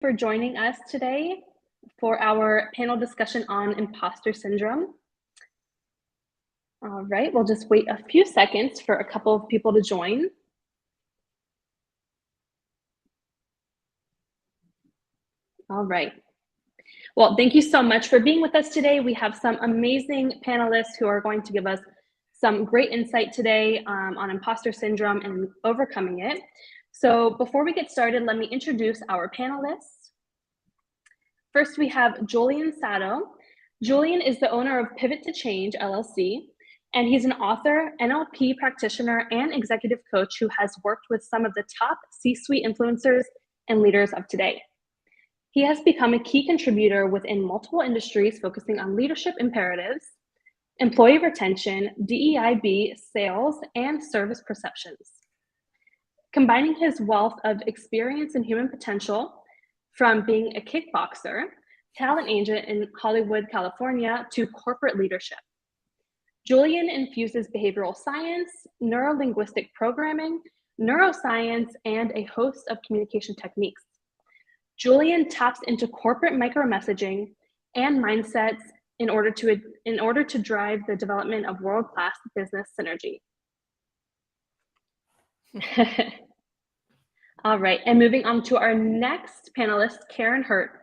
For joining us today for our panel discussion on imposter syndrome. All right, we'll just wait a few seconds for a couple of people to join. All right. Well, thank you so much for being with us today. We have some amazing panelists who are going to give us some great insight today on imposter syndrome and overcoming it. So before we get started, let me introduce our panelists. First, we have Julian Sato. Julian is the owner of Pivot to Change, LLC, and he's an author, NLP practitioner, and executive coach who has worked with some of the top C-suite influencers and leaders of today. He has become a key contributor within multiple industries focusing on leadership imperatives, employee retention, DEIB, sales, and service perceptions. Combining his wealth of experience in human potential, from being a kickboxer, talent agent in Hollywood, California, to corporate leadership. Julian infuses behavioral science, neuro-linguistic programming, neuroscience, and a host of communication techniques. Julian taps into corporate micro-messaging and mindsets in order to drive the development of world-class business synergy. All right, and moving on to our next panelist, Karin Hurt.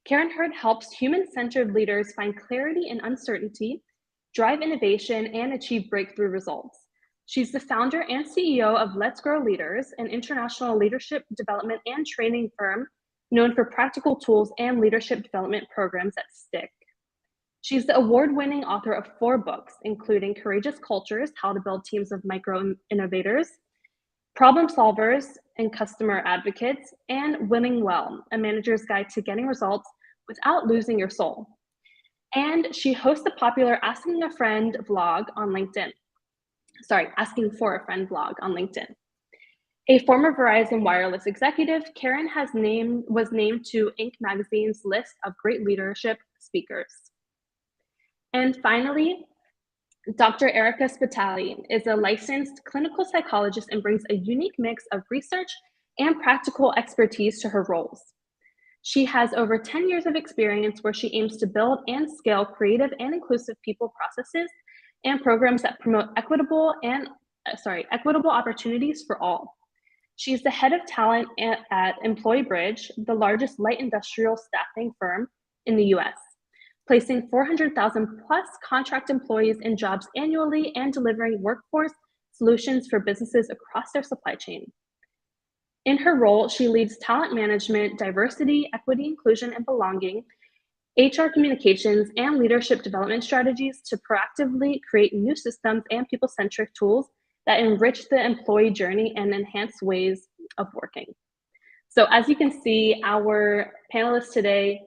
Karin Hurt helps human-centered leaders find clarity in uncertainty, drive innovation, and achieve breakthrough results. She's the founder and CEO of Let's Grow Leaders, an international leadership development and training firm known for practical tools and leadership development programs that stick. She's the award-winning author of 4 books, including Courageous Cultures, How to Build Teams of Micro-Innovators, Problem Solvers and Customer Advocates, and Winning Well, a manager's guide to getting results without losing your soul. And she hosts the popular Asking a Friend vlog on LinkedIn. Sorry, Asking for a Friend vlog on LinkedIn. A former Verizon wireless executive, Karin was named to Inc. magazine's list of great leadership speakers. And finally, Dr. Erica Spitali is a licensed clinical psychologist and brings a unique mix of research and practical expertise to her roles. She has over 10 years of experience where she aims to build and scale creative and inclusive people processes and programs that promote equitable opportunities for all. She's the head of talent at Employee Bridge, the largest light industrial staffing firm in the US, placing 400,000 plus contract employees in jobs annually and delivering workforce solutions for businesses across their supply chain. In her role, she leads talent management, diversity, equity, inclusion, and belonging, HR communications, and leadership development strategies to proactively create new systems and people-centric tools that enrich the employee journey and enhance ways of working. So as you can see, our panelists today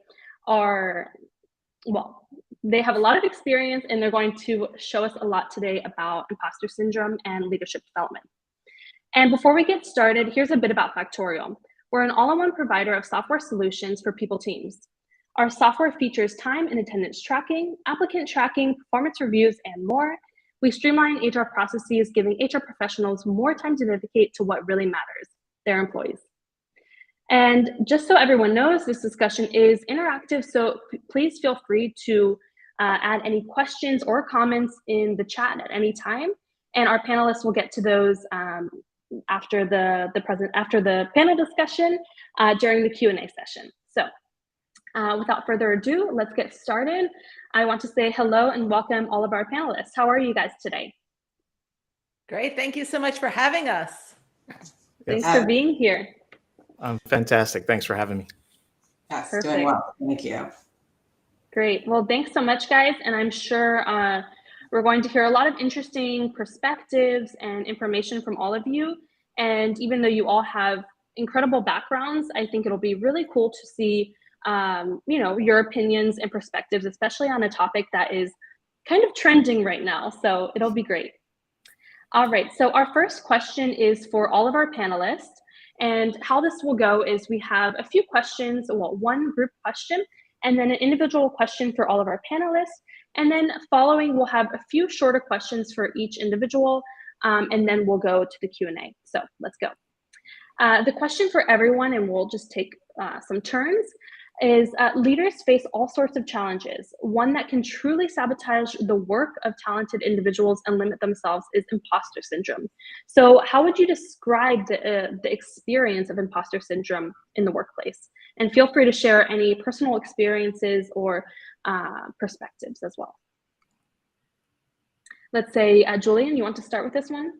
they have a lot of experience and they're going to show us a lot today about imposter syndrome and leadership development. And before we get started, here's a bit about Factorial. We're an all-in-one provider of software solutions for people teams. Our software features time and attendance tracking, applicant tracking, performance reviews, and more. We streamline HR processes, giving HR professionals more time to dedicate to what really matters, their employees. And just so everyone knows, this discussion is interactive, so please feel free to add any questions or comments in the chat at any time, and our panelists will get to those after the panel discussion during the Q&A session. So without further ado, let's get started. I want to say hello and welcome all of our panelists. How are you guys today? Great, thank you so much for having us. Thanks for being here. Fantastic, thanks for having me. Yes, Perfect. doing well, thank you. Great, well, thanks so much, guys. And I'm sure we're going to hear a lot of interesting perspectives and information from all of you. And even though you all have incredible backgrounds, I think it'll be really cool to see your opinions and perspectives, especially on a topic that is kind of trending right now. So it'll be great. All right, so our first question is for all of our panelists. And how this will go is we have a few questions, well, one group question, and then an individual question for all of our panelists. And then following, we'll have a few shorter questions for each individual, and then we'll go to the Q&A. So let's go. The question for everyone, and we'll just take some terms is leaders face all sorts of challenges. One that can truly sabotage the work of talented individuals and limit themselves is imposter syndrome. So how would you describe the experience of imposter syndrome in the workplace? And feel free to share any personal experiences or perspectives as well. Let's say, Julian, you want to start with this one?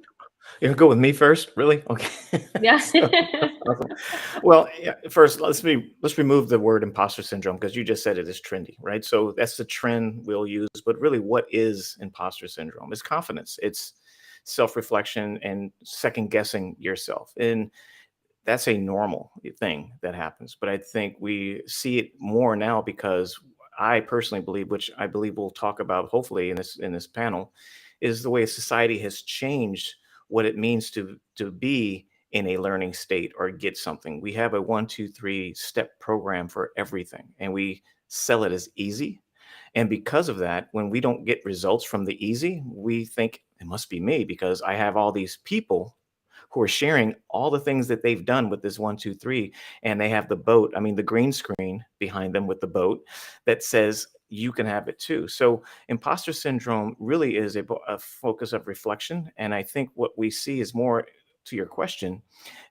You'll go with me first, really? Okay. Yeah. Awesome. Well, yeah, first let's remove the word imposter syndrome because you just said it is trendy, right? So that's the trend we'll use. But really, what is imposter syndrome? It's confidence. It's self-reflection and second guessing yourself. And that's a normal thing that happens. But I think we see it more now because I personally believe, which I believe we'll talk about hopefully in this panel, is the way society has changed what it means to be in a learning state or get something. We have a 1, 2, 3 step program for everything, and we sell it as easy. And because of that, when we don't get results from the easy, we think it must be me because I have all these people who are sharing all the things that they've done with this 1, 2, 3, and they have the boat. I mean, the green screen behind them with the boat that says you can have it too. So imposter syndrome really is a focus of reflection. And I think what we see is more to your question,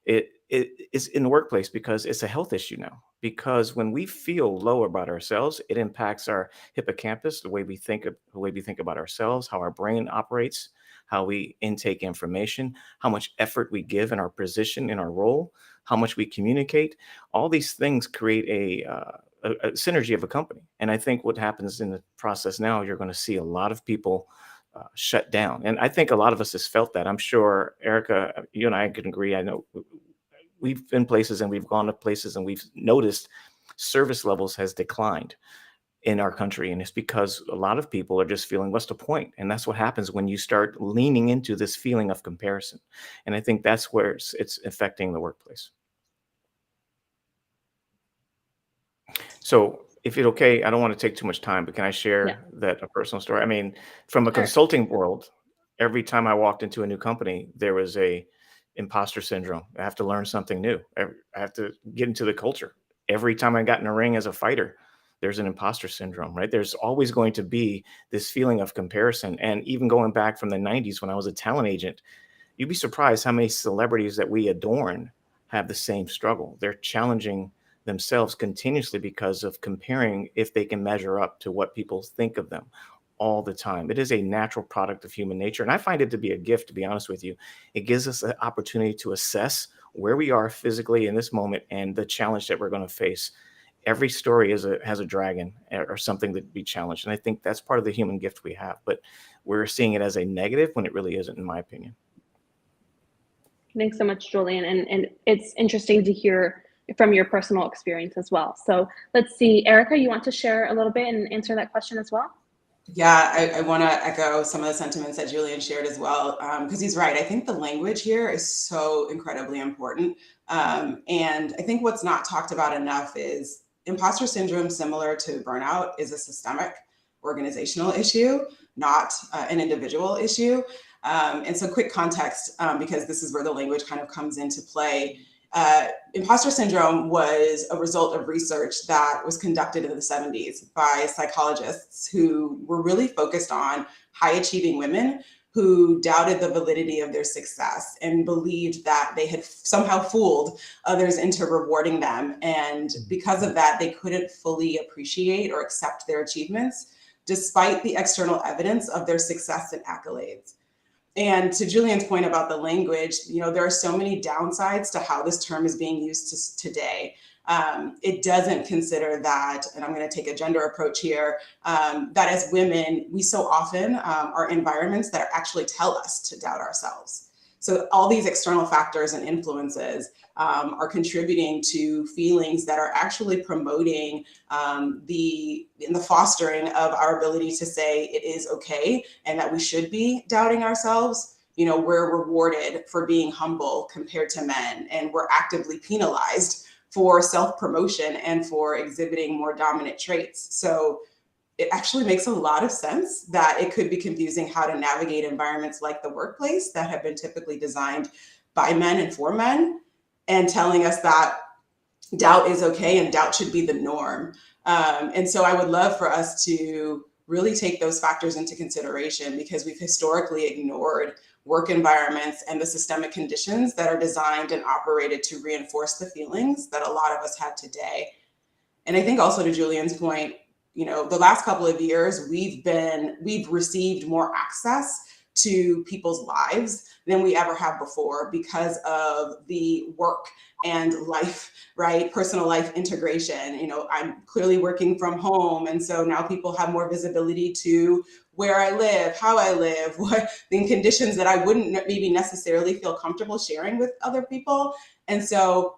it is in the workplace because it's a health issue now. Because when we feel low about ourselves, it impacts our hippocampus, the way we think about ourselves, how our brain operates, how we intake information, how much effort we give in our position, in our role, how much we communicate. All these things create a synergy of a company. And I think what happens in the process now, you're going to see a lot of people shut down. And I think a lot of us has felt that. I'm sure, Erica, you and I can agree. I know we've been places and we've gone to places and we've noticed service levels has declined in our country. And it's because a lot of people are just feeling, what's the point? And that's what happens when you start leaning into this feeling of comparison. And I think that's where it's affecting the workplace. So if it's okay, I don't want to take too much time, but can I share a personal story? I mean, from a consulting world, every time I walked into a new company, there was a imposter syndrome. I have to learn something new. I have to get into the culture. Every time I got in a ring as a fighter, there's an imposter syndrome, right? There's always going to be this feeling of comparison. And even going back from the 90s when I was a talent agent, you'd be surprised how many celebrities that we adorn have the same struggle. They're challenging themselves continuously because of comparing if they can measure up to what people think of them all the time. It is a natural product of human nature. And I find it to be a gift, to be honest with you. It gives us an opportunity to assess where we are physically in this moment and the challenge that we're going to face. Every story has a dragon or something that be challenged. And I think that's part of the human gift we have. But we're seeing it as a negative when it really isn't, in my opinion. Thanks so much, Julian. And it's interesting to hear from your personal experience as well. So let's see, Erica, you want to share a little bit and answer that question as well? Yeah, I want to echo some of the sentiments that Julian shared as well, because he's right. I think the language here is so incredibly important. And I think what's not talked about enough is imposter syndrome, similar to burnout, is a systemic organizational issue, not an individual issue. And so quick context, because this is where the language kind of comes into play. Imposter syndrome was a result of research that was conducted in the 70s by psychologists who were really focused on high achieving women who doubted the validity of their success and believed that they had somehow fooled others into rewarding them. And because of that, they couldn't fully appreciate or accept their achievements, despite the external evidence of their success and accolades. And to Julian's point about the language, there are so many downsides to how this term is being used today. It doesn't consider that, and I'm going to take a gender approach here, that as women, we so often are environments that actually tell us to doubt ourselves. So all these external factors and influences are contributing to feelings that are actually promoting the fostering of our ability to say it is okay and that we should be doubting ourselves. We're rewarded for being humble compared to men, and we're actively penalized for self-promotion and for exhibiting more dominant traits. So it actually makes a lot of sense that it could be confusing how to navigate environments like the workplace that have been typically designed by men and for men, and telling us that doubt is okay and doubt should be the norm. And so I would love for us to really take those factors into consideration, because we've historically ignored work environments and the systemic conditions that are designed and operated to reinforce the feelings that a lot of us have today. And I think also, to Julian's point, you know, the last couple of years, we've received more access to people's lives than we ever have before because of the work and life, right? Personal life integration. You know, I'm clearly working from home. And so now people have more visibility to where I live, how I live, what the conditions that I wouldn't maybe necessarily feel comfortable sharing with other people. And so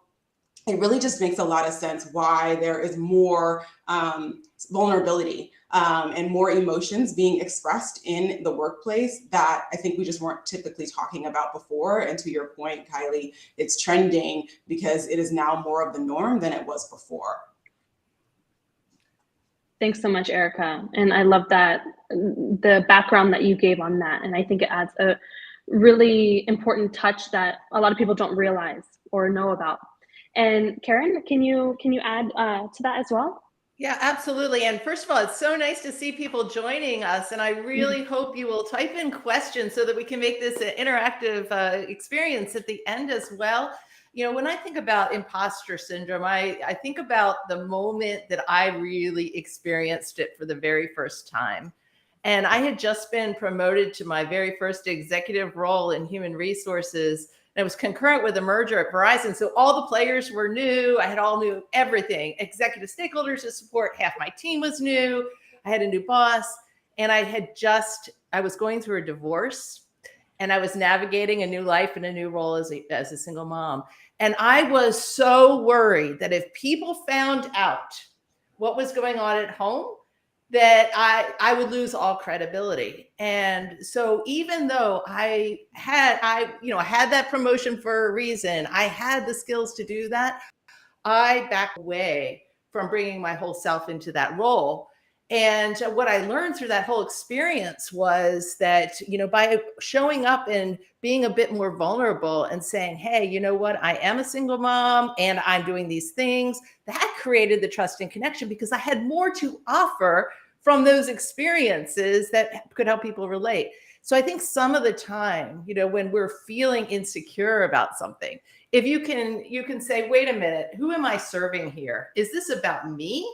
it really just makes a lot of sense why there is more vulnerability and more emotions being expressed in the workplace that I think we just weren't typically talking about before. And to your point, Kylie, it's trending because it is now more of the norm than it was before. Thanks so much, Erica. And I love that, the background that you gave on that. And I think it adds a really important touch that a lot of people don't realize or know about. And Karin, can you add to that as well? Yeah, absolutely. And first of all, it's so nice to see people joining us. And I really hope you will type in questions so that we can make this an interactive experience at the end as well. You know, when I think about imposter syndrome, I think about the moment that I really experienced it for the very first time. And I had just been promoted to my very first executive role in human resources. And it was concurrent with a merger at Verizon. So all the players were new. I had all new everything, executive stakeholders to support. Half my team was new. I had a new boss. And I was going through a divorce, and I was navigating a new life and a new role as a single mom. And I was so worried that if people found out what was going on at home, that I would lose all credibility. And so even though I had that promotion for a reason, I had the skills to do that, I backed away from bringing my whole self into that role. And what I learned through that whole experience was that, you know, by showing up and being a bit more vulnerable and saying, hey, you know what, I am a single mom and I'm doing these things, that created the trust and connection because I had more to offer from those experiences that could help people relate. So I think some of the time, you know, when we're feeling insecure about something, if you can say, wait a minute, who am I serving here? Is this about me?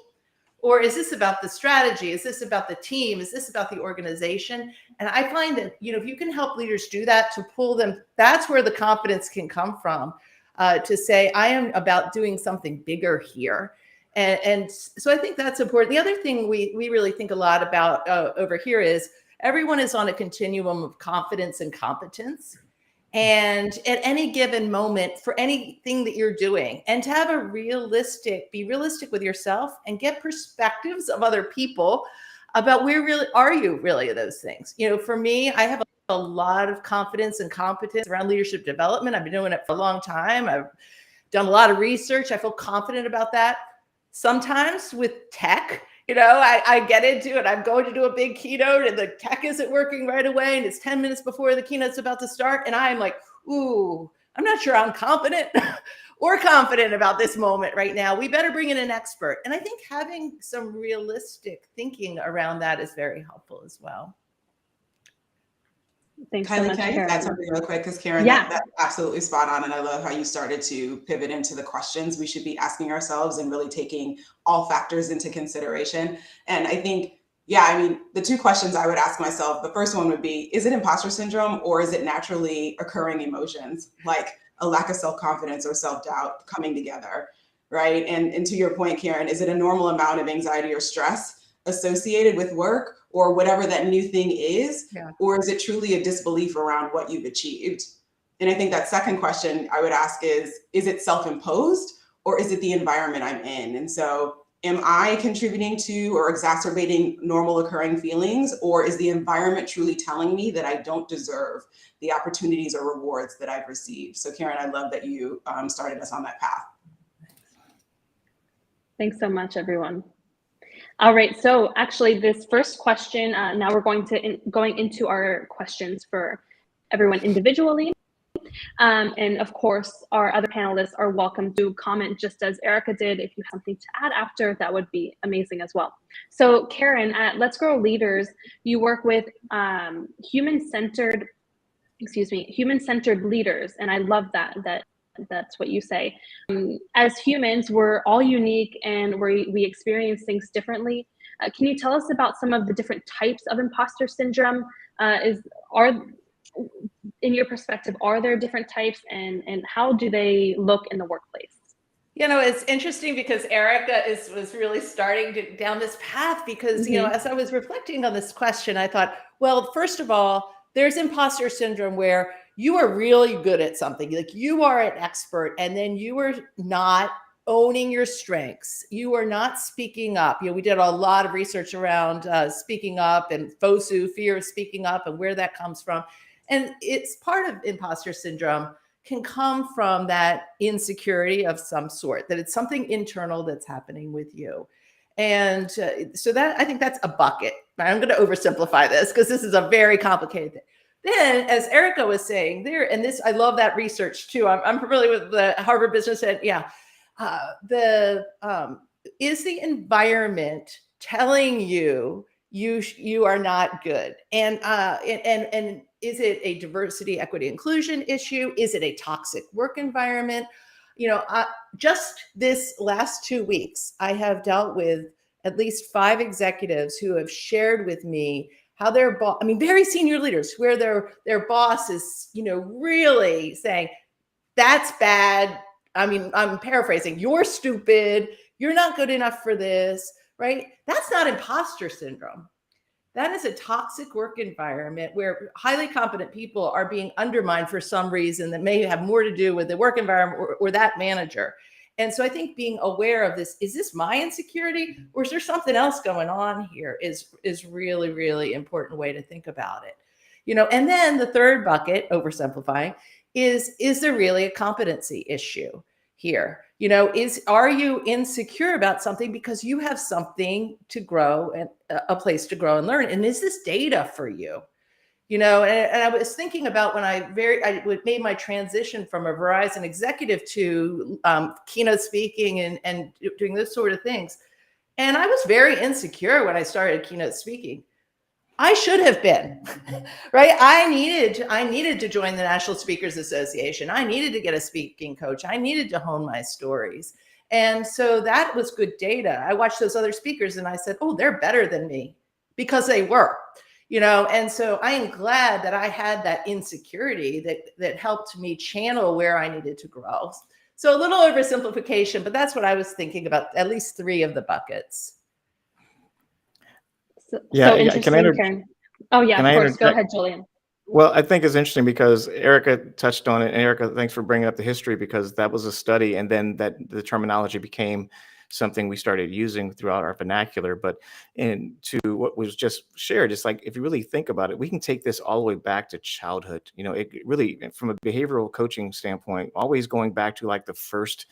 Or is this about the strategy? Is this about the team? Is this about the organization? And I find that, you know, if you can help leaders do that, to pull them, that's where the confidence can come from, to say, I am about doing something bigger here. And so I think that's important. The other thing we really think a lot about over here is everyone is on a continuum of confidence and competence. And at any given moment for anything that you're doing, and to have be realistic with yourself and get perspectives of other people about where really are you really those things. You know, for me, I have a lot of confidence and competence around leadership development. I've been doing it for a long time. I've done a lot of research. I feel confident about that. Sometimes with tech, you know, I get into it. I'm going to do a big keynote and the tech isn't working right away. And it's 10 minutes before the keynote's about to start. And I'm like, ooh, I'm not sure I'm confident or confident about this moment right now. We better bring in an expert. And I think having some realistic thinking around that is very helpful as well. Thanks Kylie, so much, can I Karin. add something real quick? Because Karin, that's absolutely spot on. And I love how you started to pivot into the questions we should be asking ourselves and really taking all factors into consideration. And I think, yeah, I mean, the two questions I would ask myself, the first one would be, is it imposter syndrome or is it naturally occurring emotions like a lack of self-confidence or self-doubt coming together, right? And to your point, Karin, is it a normal amount of anxiety or stress associated with work or whatever that new thing is, or is it truly a disbelief around what you've achieved? And I think that second question I would ask is it self-imposed or is it the environment I'm in? And so am I contributing to or exacerbating normal occurring feelings, or is the environment truly telling me that I don't deserve the opportunities or rewards that I've received? So Karin, I love that you started us on that path. Thanks so much, everyone. All right, so actually this first question, now we're going into our questions for everyone individually. And of course, our other panelists are welcome to comment just as Erica did. If you have something to add after, that would be amazing as well. So Karin, at Let's Grow Leaders, you work with human-centered leaders. And I love that's what you say. As humans, we're all unique and we experience things differently. Can you tell us about some of the different types of imposter syndrome? In your perspective, are there different types, and how do they look in the workplace? You know, it's interesting because Erica was really starting down this path because, you know, as I was reflecting on this question, I thought, well, first of all, there's imposter syndrome where you are really good at something, like you are an expert, and then you are not owning your strengths. You are not speaking up. You know, we did a lot of research around speaking up and FOSU, fear of speaking up, and where that comes from. And it's part of imposter syndrome can come from that insecurity of some sort, that it's something internal that's happening with you. And so that, I think that's a bucket. I'm going to oversimplify this because this is a very complicated thing. Then, as Erica was saying there, and this, I love that research too. I'm familiar with the Harvard Business and is the environment telling you you are not good, and is it a diversity, equity, inclusion issue? Is it a toxic work environment? You know, just this last 2 weeks, I have dealt with at least 5 executives who have shared with me how their boss, I mean, very senior leaders, where their boss is, you know, really saying, that's bad. I mean, I'm paraphrasing, you're stupid, you're not good enough for this, right? That's not imposter syndrome. That is a toxic work environment where highly competent people are being undermined for some reason that may have more to do with the work environment or that manager. And so I think being aware of this, is this my insecurity or is there something else going on here, is really, really important way to think about it. You know, and then the third bucket, oversimplifying, is there really a competency issue here? You know, are you insecure about something because you have something to grow and a place to grow and learn? And is this data for you? You know, and I was thinking about when I made my transition from a Verizon executive to keynote speaking and doing those sort of things. And I was very insecure when I started keynote speaking. I should have been, right? I needed to join the National Speakers Association. I needed to get a speaking coach. I needed to hone my stories. And so that was good data. I watched those other speakers and I said, oh, they're better than me, because they were, you know? And so I am glad that I had that insecurity that helped me channel where I needed to grow. So a little oversimplification, but that's what I was thinking about, at least 3 of the buckets. So interesting, Karin. Oh yeah, of course. Go ahead, Julian. Well, I think it's interesting because Erica touched on it. And Erica, thanks for bringing up the history, because that was a study, and then the terminology became something we started using throughout our vernacular. But to what was just shared, it's like, if you really think about it, we can take this all the way back to childhood. You know, it really, from a behavioral coaching standpoint, always going back to like the first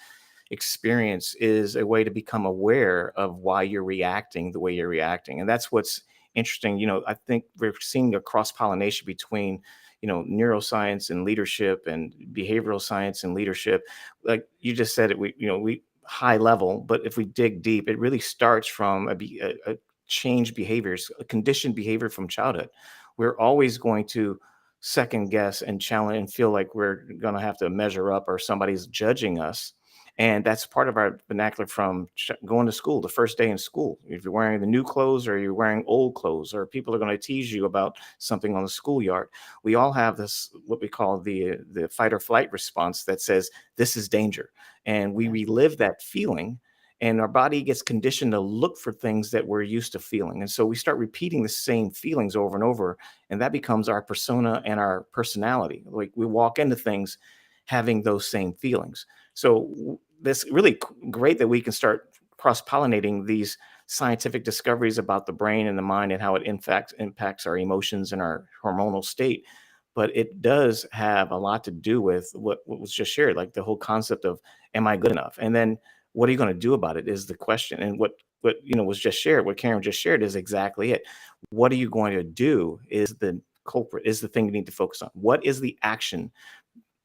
experience is a way to become aware of why you're reacting the way you're reacting. And that's what's interesting. You know, I think we're seeing a cross-pollination between, you know, neuroscience and leadership and behavioral science and leadership. Like you just said it, we high level, but if we dig deep, it really starts from a changed behaviors, a conditioned behavior from childhood. We're always going to second guess and challenge and feel like we're going to have to measure up or somebody's judging us. And that's part of our vernacular from going to school, the first day in school. If you're wearing the new clothes or you're wearing old clothes, or people are going to tease you about something on the schoolyard. We all have this, what we call the fight or flight response that says, this is danger. And we relive that feeling, and our body gets conditioned to look for things that we're used to feeling. And so we start repeating the same feelings over and over, and that becomes our persona and our personality. Like we walk into things having those same feelings. So that's really great that we can start cross-pollinating these scientific discoveries about the brain and the mind and how it impacts our emotions and our hormonal state. But it does have a lot to do with what was just shared, like the whole concept of, am I good enough? And then what are you going to do about it is the question. And what was just shared, what Karin just shared, is exactly it. What are you going to do is the culprit, is the thing you need to focus on. What is the action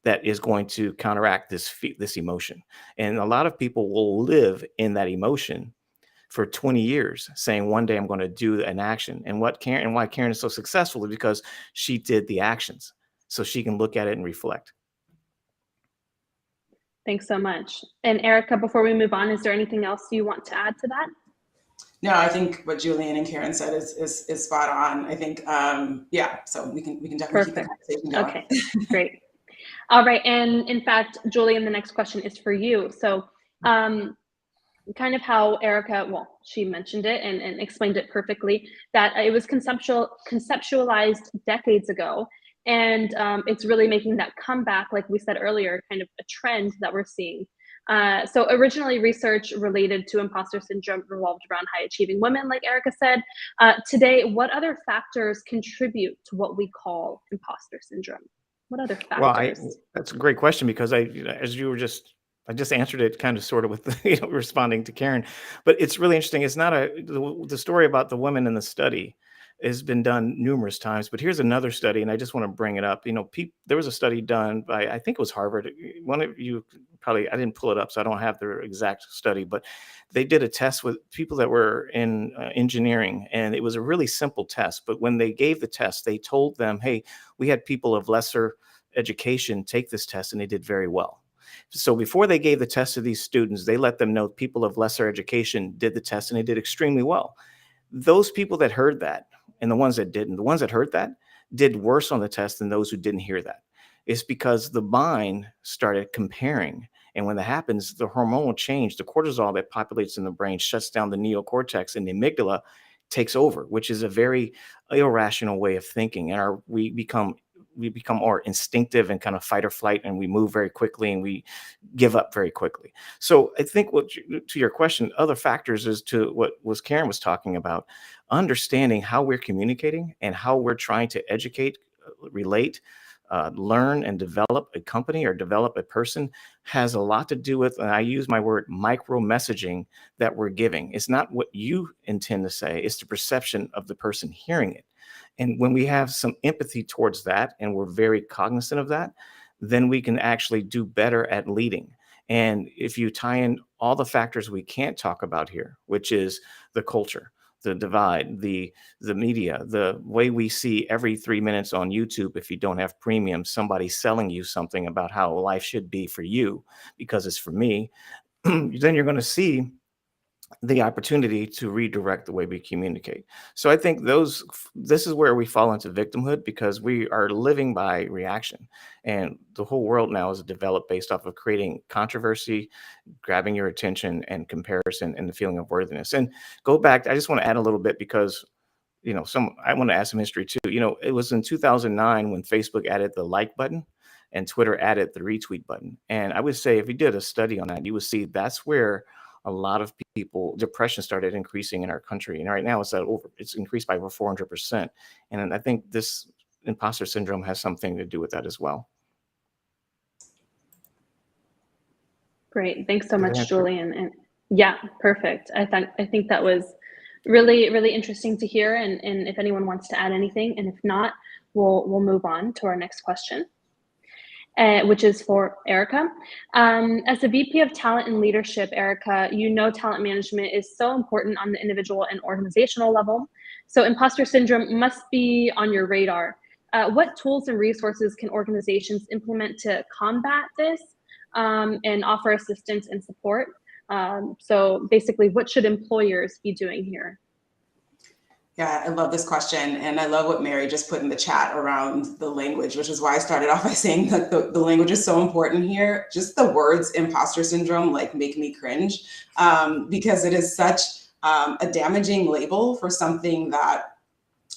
that is going to counteract this emotion. And a lot of people will live in that emotion for 20 years saying one day I'm going to do an action. And why Karin is so successful is because she did the actions, so she can look at it and reflect. Thanks so much. And Erica, before we move on, is there anything else you want to add to that? No, I think what Julian and Karin said is spot on. I think, yeah, so we can definitely keep the conversation going. Okay, great. All right, and in fact, Julian, the next question is for you. So kind of how Erica, well, she mentioned it and explained it perfectly, that it was conceptualized decades ago. And it's really making that comeback, like we said earlier, kind of a trend that we're seeing. So originally research related to imposter syndrome revolved around high achieving women, like Erica said. Today, what other factors contribute to what we call imposter syndrome? What other factors? Well, that's a great question, because I just answered it kind of sort of with responding to Karin, but it's really interesting. It's not the story about the women in the study has been done numerous times, but here's another study, and I just want to bring it up. There was a study done by, I think it was Harvard. One of you probably, I didn't pull it up, so I don't have the exact study, but they did a test with people that were in engineering, and it was a really simple test. But when they gave the test, they told them, hey, we had people of lesser education take this test, and they did very well. So before they gave the test to these students, they let them know people of lesser education did the test and they did extremely well. Those people that heard that and the ones that didn't, the ones that heard that did worse on the test than those who didn't hear that. It's because the mind started comparing. And when that happens, the hormonal change, the cortisol that populates in the brain shuts down the neocortex, and the amygdala takes over, which is a very irrational way of thinking. And we become more instinctive and kind of fight or flight, and we move very quickly and we give up very quickly. So I think to your question, other factors is to what Karin was talking about, understanding how we're communicating and how we're trying to educate, relate, learn and develop a company or develop a person has a lot to do with, and I use my word, micro messaging that we're giving. It's not what you intend to say, it's the perception of the person hearing it. And when we have some empathy towards that, and we're very cognizant of that, then we can actually do better at leading. And if you tie in all the factors we can't talk about here, which is the culture, the divide, the media, the way we see every 3 minutes on YouTube, if you don't have premium, somebody selling you something about how life should be for you because it's for me, then you're going to see the opportunity to redirect the way we communicate. So I think this is where we fall into victimhood, because we are living by reaction, and the whole world now is developed based off of creating controversy, grabbing your attention, and comparison, and the feeling of worthiness. And go back, I just want to add a little bit, because I want to add some history too. It was in 2009 when Facebook added the like button and Twitter added the retweet button. And I would say if you did a study on that, you would see that's where a lot of depression started increasing in our country. And right now it's increased by over 400%. And I think this imposter syndrome has something to do with that as well. Great. Thanks so much, Julian. And yeah, perfect. I think that was really, really interesting to hear. And if anyone wants to add anything, and if not, we'll move on to our next question. Which is for Erica. As the VP of Talent and Leadership, Erica, talent management is so important on the individual and organizational level. So imposter syndrome must be on your radar. What tools and resources can organizations implement to combat this and offer assistance and support? So basically, what should employers be doing here? Yeah, I love this question. And I love what Mary just put in the chat around the language, which is why I started off by saying that the language is so important here. Just the words imposter syndrome make me cringe because it is such a damaging label for something that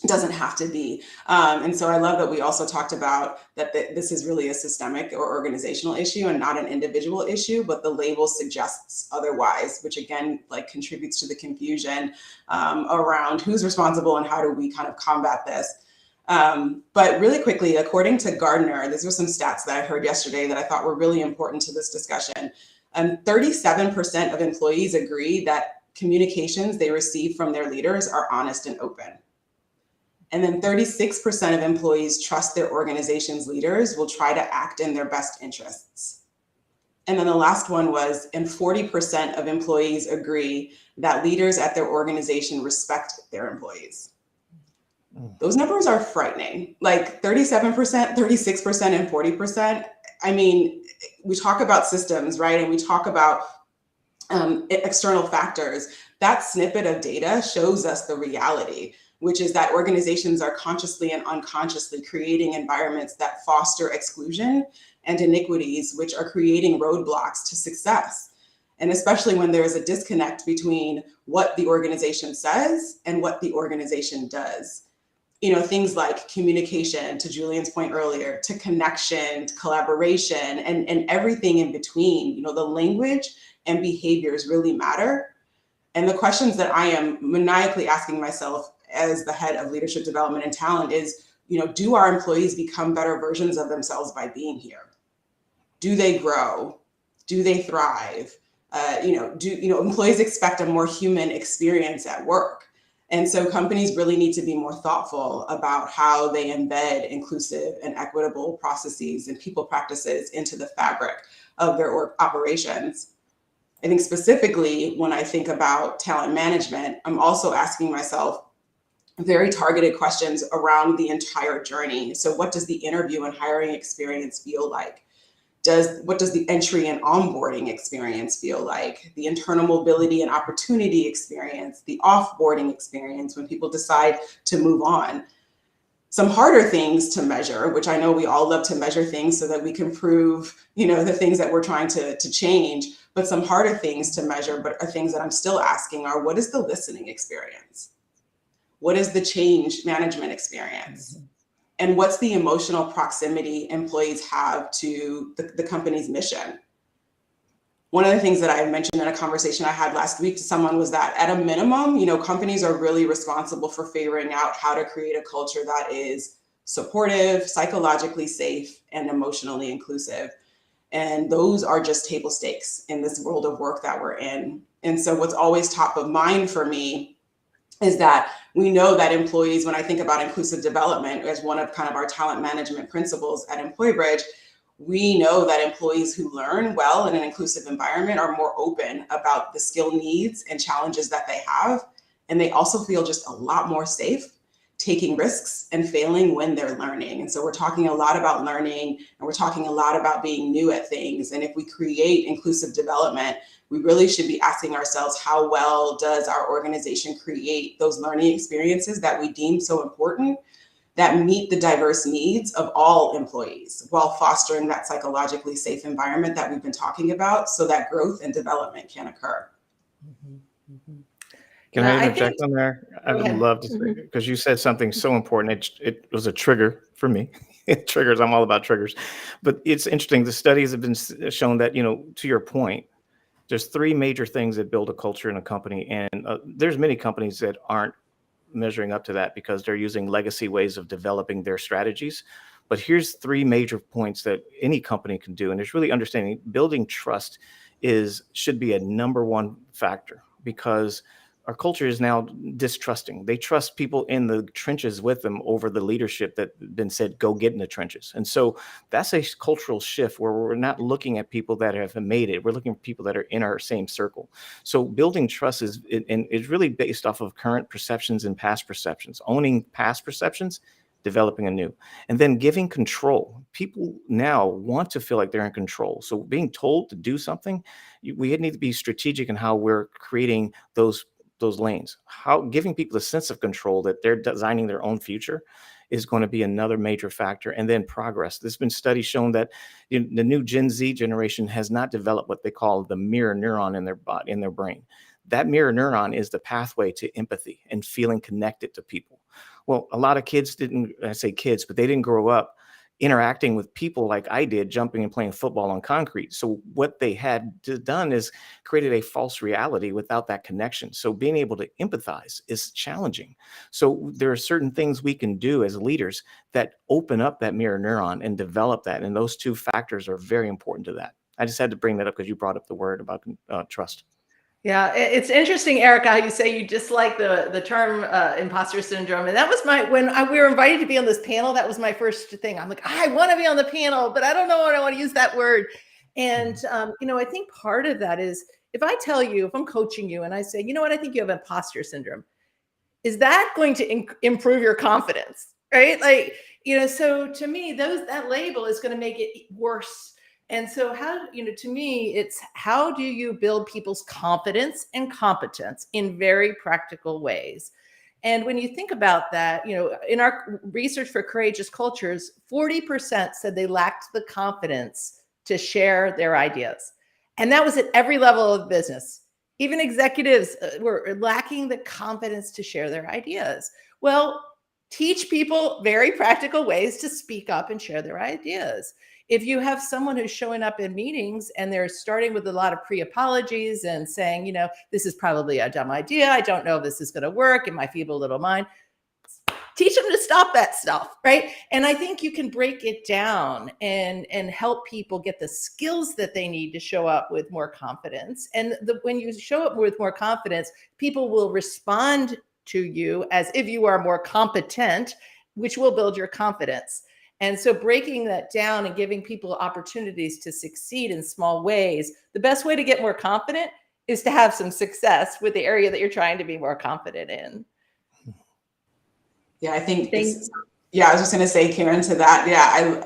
doesn't have to be. And so I love that we also talked about that this is really a systemic or organizational issue and not an individual issue, but the label suggests otherwise, which again, contributes to the confusion around who's responsible and how do we kind of combat this. But really quickly, according to Gardner, these were some stats that I heard yesterday that I thought were really important to this discussion. 37% of employees agree that communications they receive from their leaders are honest and open. And then 36% of employees trust their organization's leaders will try to act in their best interests. And then the last one was, and 40% of employees agree that leaders at their organization respect their employees. Those numbers are frightening, like 37%, 36%, and 40%. I mean, we talk about systems, right? And we talk about external factors. That snippet of data shows us the reality, which is that organizations are consciously and unconsciously creating environments that foster exclusion and iniquities, which are creating roadblocks to success. And especially when there is a disconnect between what the organization says and what the organization does. You know, things like communication, to Julian's point earlier, to connection, to collaboration, and everything in between. You know, the language and behaviors really matter. And the questions that I am maniacally asking myself as the head of leadership development and talent is, you know, do our employees become better versions of themselves by being here? Do they grow? Do they thrive? Do employees expect a more human experience at work? And so companies really need to be more thoughtful about how they embed inclusive and equitable processes and people practices into the fabric of their operations. I think specifically when I think about talent management, I'm also asking myself very targeted questions around the entire journey. So what does the interview and hiring experience feel like? What does the entry and onboarding experience feel like? The internal mobility and opportunity experience, the offboarding experience when people decide to move on. Some harder things to measure, which I know we all love to measure things so that we can prove, you know, the things that we're trying to change, but some harder things to measure, but are things that I'm still asking are, what is the listening experience? What is the change management experience? And what's the emotional proximity employees have to the company's mission? One of the things that I mentioned in a conversation I had last week to someone was that at a minimum, you know, companies are really responsible for figuring out how to create a culture that is supportive, psychologically safe, and emotionally inclusive. And those are just table stakes in this world of work that we're in. And so what's always top of mind for me is that we know that employees, when I think about inclusive development as one of kind of our talent management principles at EmployBridge, we know that employees who learn well in an inclusive environment are more open about the skill needs and challenges that they have. And they also feel just a lot more safe taking risks and failing when they're learning. And so we're talking a lot about learning, and we're talking a lot about being new at things. And if we create inclusive development, we really should be asking ourselves, how well does our organization create those learning experiences that we deem so important, that meet the diverse needs of all employees while fostering that psychologically safe environment that we've been talking about so that growth and development can occur. Can I interject on there? I would love to say, because you said something so important. It was a trigger for me. It triggers. I'm all about triggers. But it's interesting. The studies have been shown that, you know, to your point, there's three major things that build a culture in a company. And there's many companies that aren't measuring up to that because they're using legacy ways of developing their strategies. But here's three major points that any company can do. And it's really understanding building trust should be a number one factor, because our culture is now distrusting. They trust people in the trenches with them over the leadership that been said, go get in the trenches. And so that's a cultural shift where we're not looking at people that have made it. We're looking at people that are in our same circle. So building trust is really based off of current perceptions and past perceptions, owning past perceptions, developing a new, and then giving control. People now want to feel like they're in control. So being told to do something, we need to be strategic in how we're creating those lanes. How giving people a sense of control that they're designing their own future is going to be another major factor. And then progress. There's been studies shown that the new Gen Z generation has not developed what they call the mirror neuron in their brain. That mirror neuron is the pathway to empathy and feeling connected to people. Well, a lot of kids I say kids, but they didn't grow up interacting with people like I did, jumping and playing football on concrete. So what they had done is created a false reality without that connection. So being able to empathize is challenging. So there are certain things we can do as leaders that open up that mirror neuron and develop that. And those two factors are very important to that. I just had to bring that up because you brought up the word about trust. Yeah, it's interesting, Erica, how you say you dislike the term imposter syndrome. And that was we were invited to be on this panel, that was my first thing. I'm like, I want to be on the panel, but I don't know what I want to use that word. And, I think part of that is if I tell you, if I'm coaching you and I say, you know what, I think you have imposter syndrome, is that going to improve your confidence? Right? Like, so to me, that label is going to make it worse. And so to me, it's how do you build people's confidence and competence in very practical ways? And when you think about that, in our research for courageous cultures, 40% said they lacked the confidence to share their ideas. And that was at every level of business. Even executives were lacking the confidence to share their ideas. Well, teach people very practical ways to speak up and share their ideas. If you have someone who's showing up in meetings and they're starting with a lot of pre-apologies and saying, this is probably a dumb idea, I don't know if this is going to work in my feeble little mind, teach them to stop that stuff, right? And I think you can break it down and help people get the skills that they need to show up with more confidence. And when you show up with more confidence, people will respond to you as if you are more competent, which will build your confidence. And so breaking that down and giving people opportunities to succeed in small ways, the best way to get more confident is to have some success with the area that you're trying to be more confident in. Yeah, I think I was just going to say, Karin, to that. Yeah,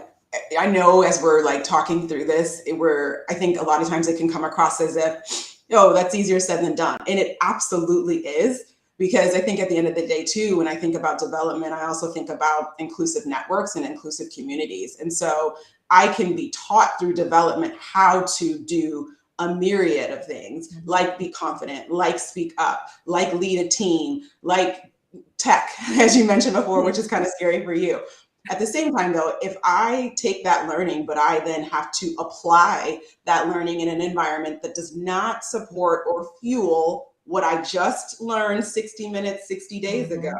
I know as we're like talking through this, I think a lot of times it can come across as if, that's easier said than done. And it absolutely is. Because I think at the end of the day, too, when I think about development, I also think about inclusive networks and inclusive communities. And so I can be taught through development how to do a myriad of things, like be confident, like speak up, like lead a team, like tech, as you mentioned before, which is kind of scary for you. At the same time, though, if I take that learning, but I then have to apply that learning in an environment that does not support or fuel what I just learned 60 minutes, 60 days ago,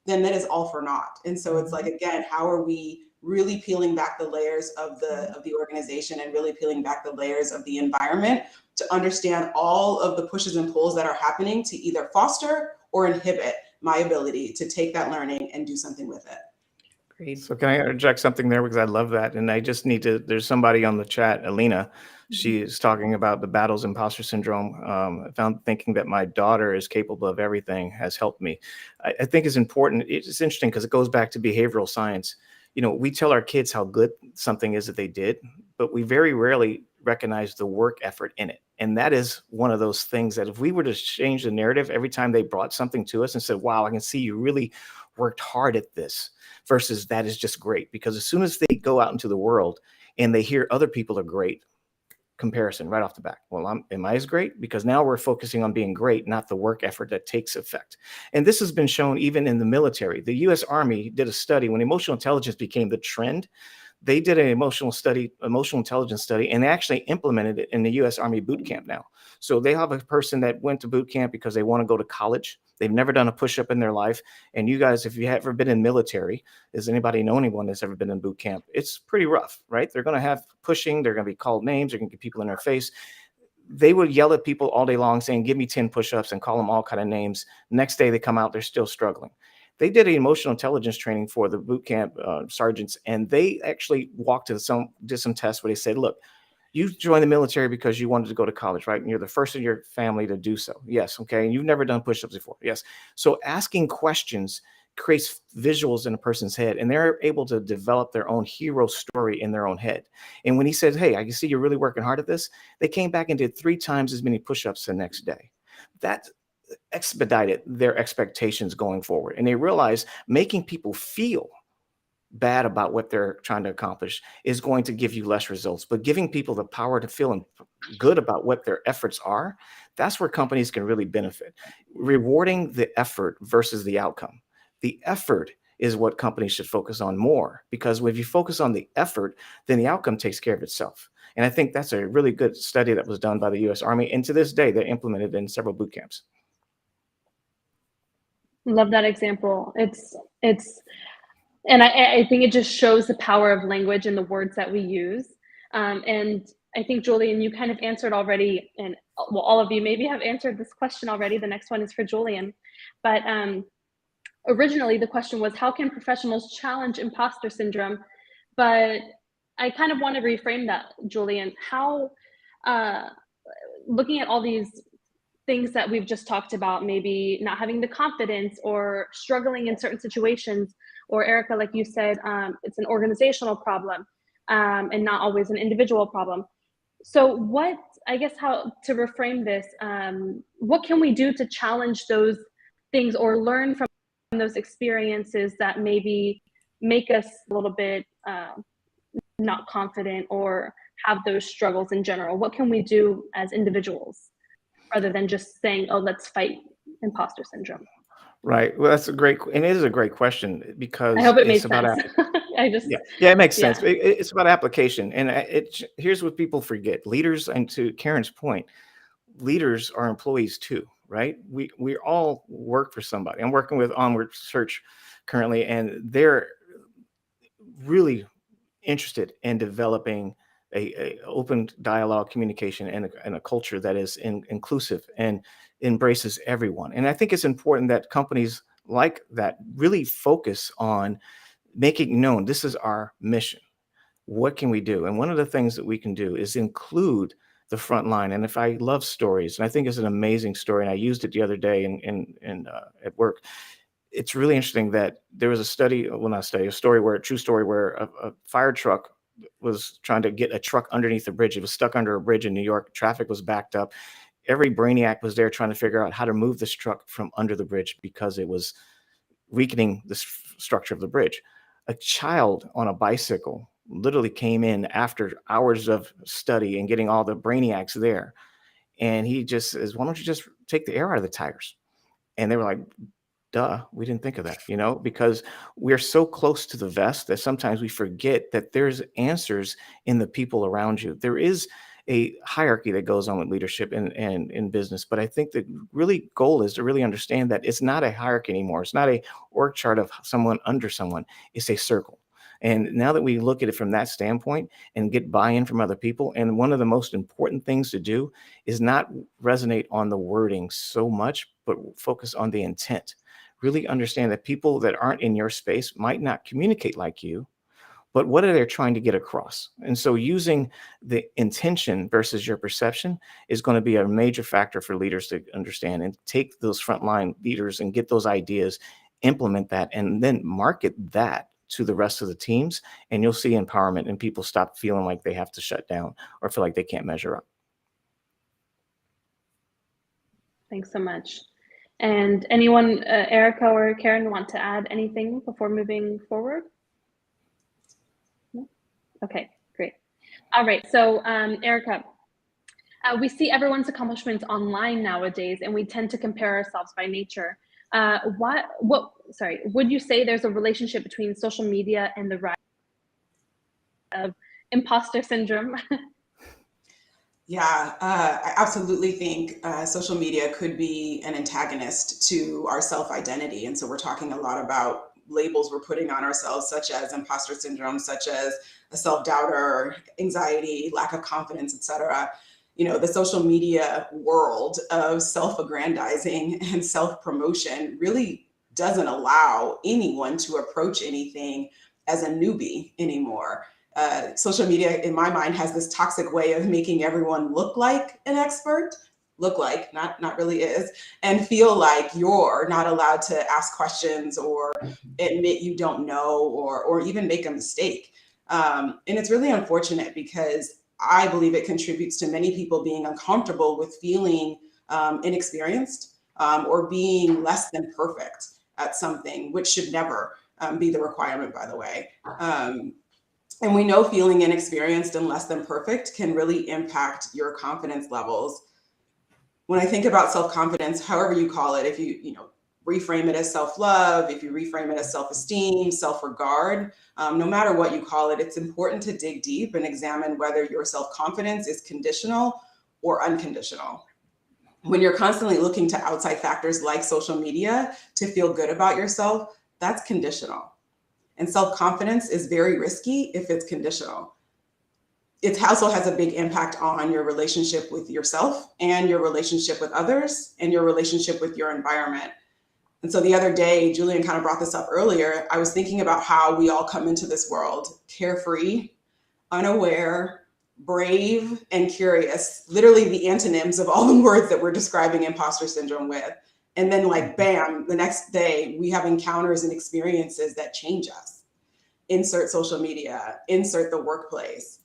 then that is all for naught. And so it's like, again, how are we really peeling back the layers of the organization and really peeling back the layers of the environment to understand all of the pushes and pulls that are happening to either foster or inhibit my ability to take that learning and do something with it. Great. So can I interject something there, because I love that. And I just need to, there's somebody on the chat, Alina, she is talking about the battles imposter syndrome. I found thinking that my daughter is capable of everything has helped me. I think it's important. It's interesting because it goes back to behavioral science. We tell our kids how good something is that they did, but we very rarely recognize the work effort in it. And that is one of those things that if we were to change the narrative every time they brought something to us and said, wow, I can see you really worked hard at this, versus that is just great. Because as soon as they go out into the world and they hear other people are great, comparison right off the bat. Well, am I as great? Because now we're focusing on being great, not the work effort that takes effect. And this has been shown even in the military. The US Army did a study when emotional intelligence became the trend. They did an emotional intelligence study, and they actually implemented it in the US Army boot camp now. So they have a person that went to boot camp because they want to go to college. They've never done a push-up in their life. And you guys, if you have ever been in military, does anybody know anyone that's ever been in boot camp? It's pretty rough, right? They're going to have pushing. They're going to be called names. They're going to get people in their face. They would yell at people all day long saying, give me 10 push-ups, and call them all kind of names. Next day they come out, they're still struggling. They did an emotional intelligence training for the boot camp sergeants, and they actually did some tests where they said, look, you joined the military because you wanted to go to college, right? And you're the first in your family to do so. Yes. Okay. And you've never done push-ups before. Yes. So asking questions creates visuals in a person's head, and they're able to develop their own hero story in their own head. And when he said, hey, I can see you're really working hard at this, they came back and did 3 times as many push-ups the next day. That expedited their expectations going forward. And they realized making people feel bad about what they're trying to accomplish is going to give you less results, but giving people the power to feel good about what their efforts are, that's where companies can really benefit. Rewarding the effort versus the outcome. The effort is what companies should focus on more, because if you focus on the effort, then the outcome takes care of itself. And I think that's a really good study that was done by the US Army. And to this day, they're implemented in several boot camps. Love that example. And I think it just shows the power of language and the words that we use. And I think, Julian, you kind of answered already, and well, all of you maybe have answered this question already. The next one is for Julian. But originally, the question was, how can professionals challenge imposter syndrome? But I kind of want to reframe that, Julian. How, looking at all these things that we've just talked about, maybe not having the confidence or struggling in certain situations, or Erica, like you said, it's an organizational problem and not always an individual problem. So what, I guess, how to reframe this, what can we do to challenge those things or learn from those experiences that maybe make us a little bit not confident or have those struggles in general? What can we do as individuals rather than just saying, oh, let's fight imposter syndrome? Right. Well, that's a great, and it is a great question because I hope it made it's about sense. I just, yeah, it makes sense. yeah. It's about application, and here's what people forget: leaders, and to Karen's point, leaders are employees too, right? We all work for somebody. I'm working with Onward Search currently, and they're really interested in developing a open dialogue, communication, and a culture that is inclusive and embraces everyone. And I think it's important that companies like that really focus on making known this is our mission. What can we do? And one of the things that we can do is include the front line. And if I love stories, and I think it's an amazing story, and I used it the other day at work. It's really interesting that there was a study, well, not a study, a story where a true story where a fire truck was trying to get a truck underneath the bridge. It was stuck under a bridge in New York. Traffic was backed up. Every brainiac was there trying to figure out how to move this truck from under the bridge because it was weakening the structure of the bridge. A child on a bicycle literally came in after hours of study and getting all the brainiacs there. And he just says, why don't you just take the air out of the tires? And they were like, duh, we didn't think of that, because we're so close to the vest that sometimes we forget that there's answers in the people around you. There is a hierarchy that goes on with leadership and in business. But I think the really goal is to really understand that it's not a hierarchy anymore. It's not a org chart of someone under someone. It's a circle. And now that we look at it from that standpoint and get buy-in from other people, and one of the most important things to do is not resonate on the wording so much, but focus on the intent. Really understand that people that aren't in your space might not communicate like you, but what are they trying to get across? And so using the intention versus your perception is going to be a major factor for leaders to understand and take those frontline leaders and get those ideas, implement that, and then market that to the rest of the teams. And you'll see empowerment and people stop feeling like they have to shut down or feel like they can't measure up. Thanks so much. And anyone, Erica or Karin, want to add anything before moving forward? No? Okay, great. All right, so Erica, we see everyone's accomplishments online nowadays, and we tend to compare ourselves by nature. Would you say there's a relationship between social media and the rise of imposter syndrome? Yeah, I absolutely think social media could be an antagonist to our self-identity. And so we're talking a lot about labels we're putting on ourselves, such as imposter syndrome, such as a self-doubter, anxiety, lack of confidence, etc. The social media world of self-aggrandizing and self-promotion really doesn't allow anyone to approach anything as a newbie anymore. Social media, in my mind, has this toxic way of making everyone look like an expert, not really is, and feel like you're not allowed to ask questions or admit you don't know or even make a mistake. And it's really unfortunate because I believe it contributes to many people being uncomfortable with feeling inexperienced or being less than perfect at something, which should never be the requirement, by the way. And we know feeling inexperienced and less than perfect can really impact your confidence levels. When I think about self-confidence, however you call it, if you reframe it as self-love, if you reframe it as self-esteem, self-regard, no matter what you call it, it's important to dig deep and examine whether your self-confidence is conditional or unconditional. When you're constantly looking to outside factors like social media to feel good about yourself, that's conditional. And self-confidence is very risky if it's conditional. it also has a big impact on your relationship with yourself and your relationship with others and your relationship with your environment. And so the other day, Julian kind of brought this up earlier. I was thinking about how we all come into this world carefree, unaware, brave, and curious, literally the antonyms of all the words that we're describing imposter syndrome with. And then like, bam, the next day we have encounters and experiences that change us. Insert social media, insert the workplace.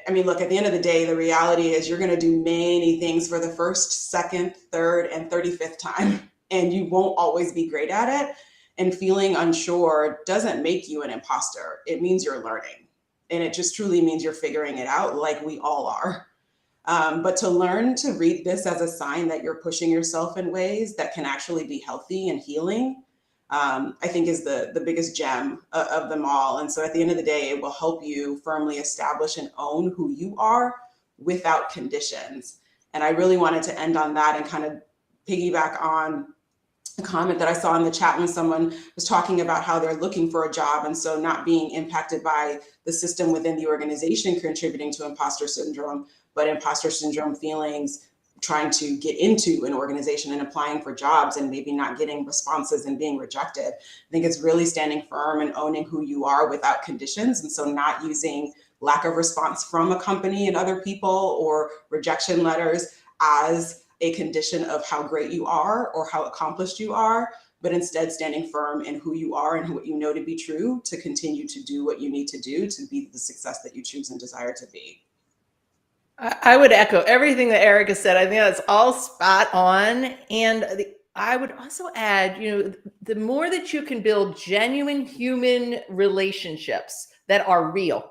I mean, look, at the end of the day, the reality is you're going to do many things for the first, second, third, and 35th time, and you won't always be great at it. And feeling unsure doesn't make you an imposter. It means you're learning. And it just truly means you're figuring it out like we all are. But to learn to read this as a sign that you're pushing yourself in ways that can actually be healthy and healing, I think is the biggest gem of them all. And so at the end of the day, it will help you firmly establish and own who you are without conditions. And I really wanted to end on that and kind of piggyback on a comment that I saw in the chat when someone was talking about how they're looking for a job. And so not being impacted by the system within the organization contributing to imposter syndrome, but imposter syndrome feelings trying to get into an organization and applying for jobs and maybe not getting responses and being rejected. I think it's really standing firm and owning who you are without conditions. And so not using lack of response from a company and other people or rejection letters as a condition of how great you are or how accomplished you are, but instead standing firm in who you are and what you know to be true to continue to do what you need to do to be the success that you choose and desire to be. I would echo everything that Erica said. I think that's all spot on. And I would also add, the more that you can build genuine human relationships that are real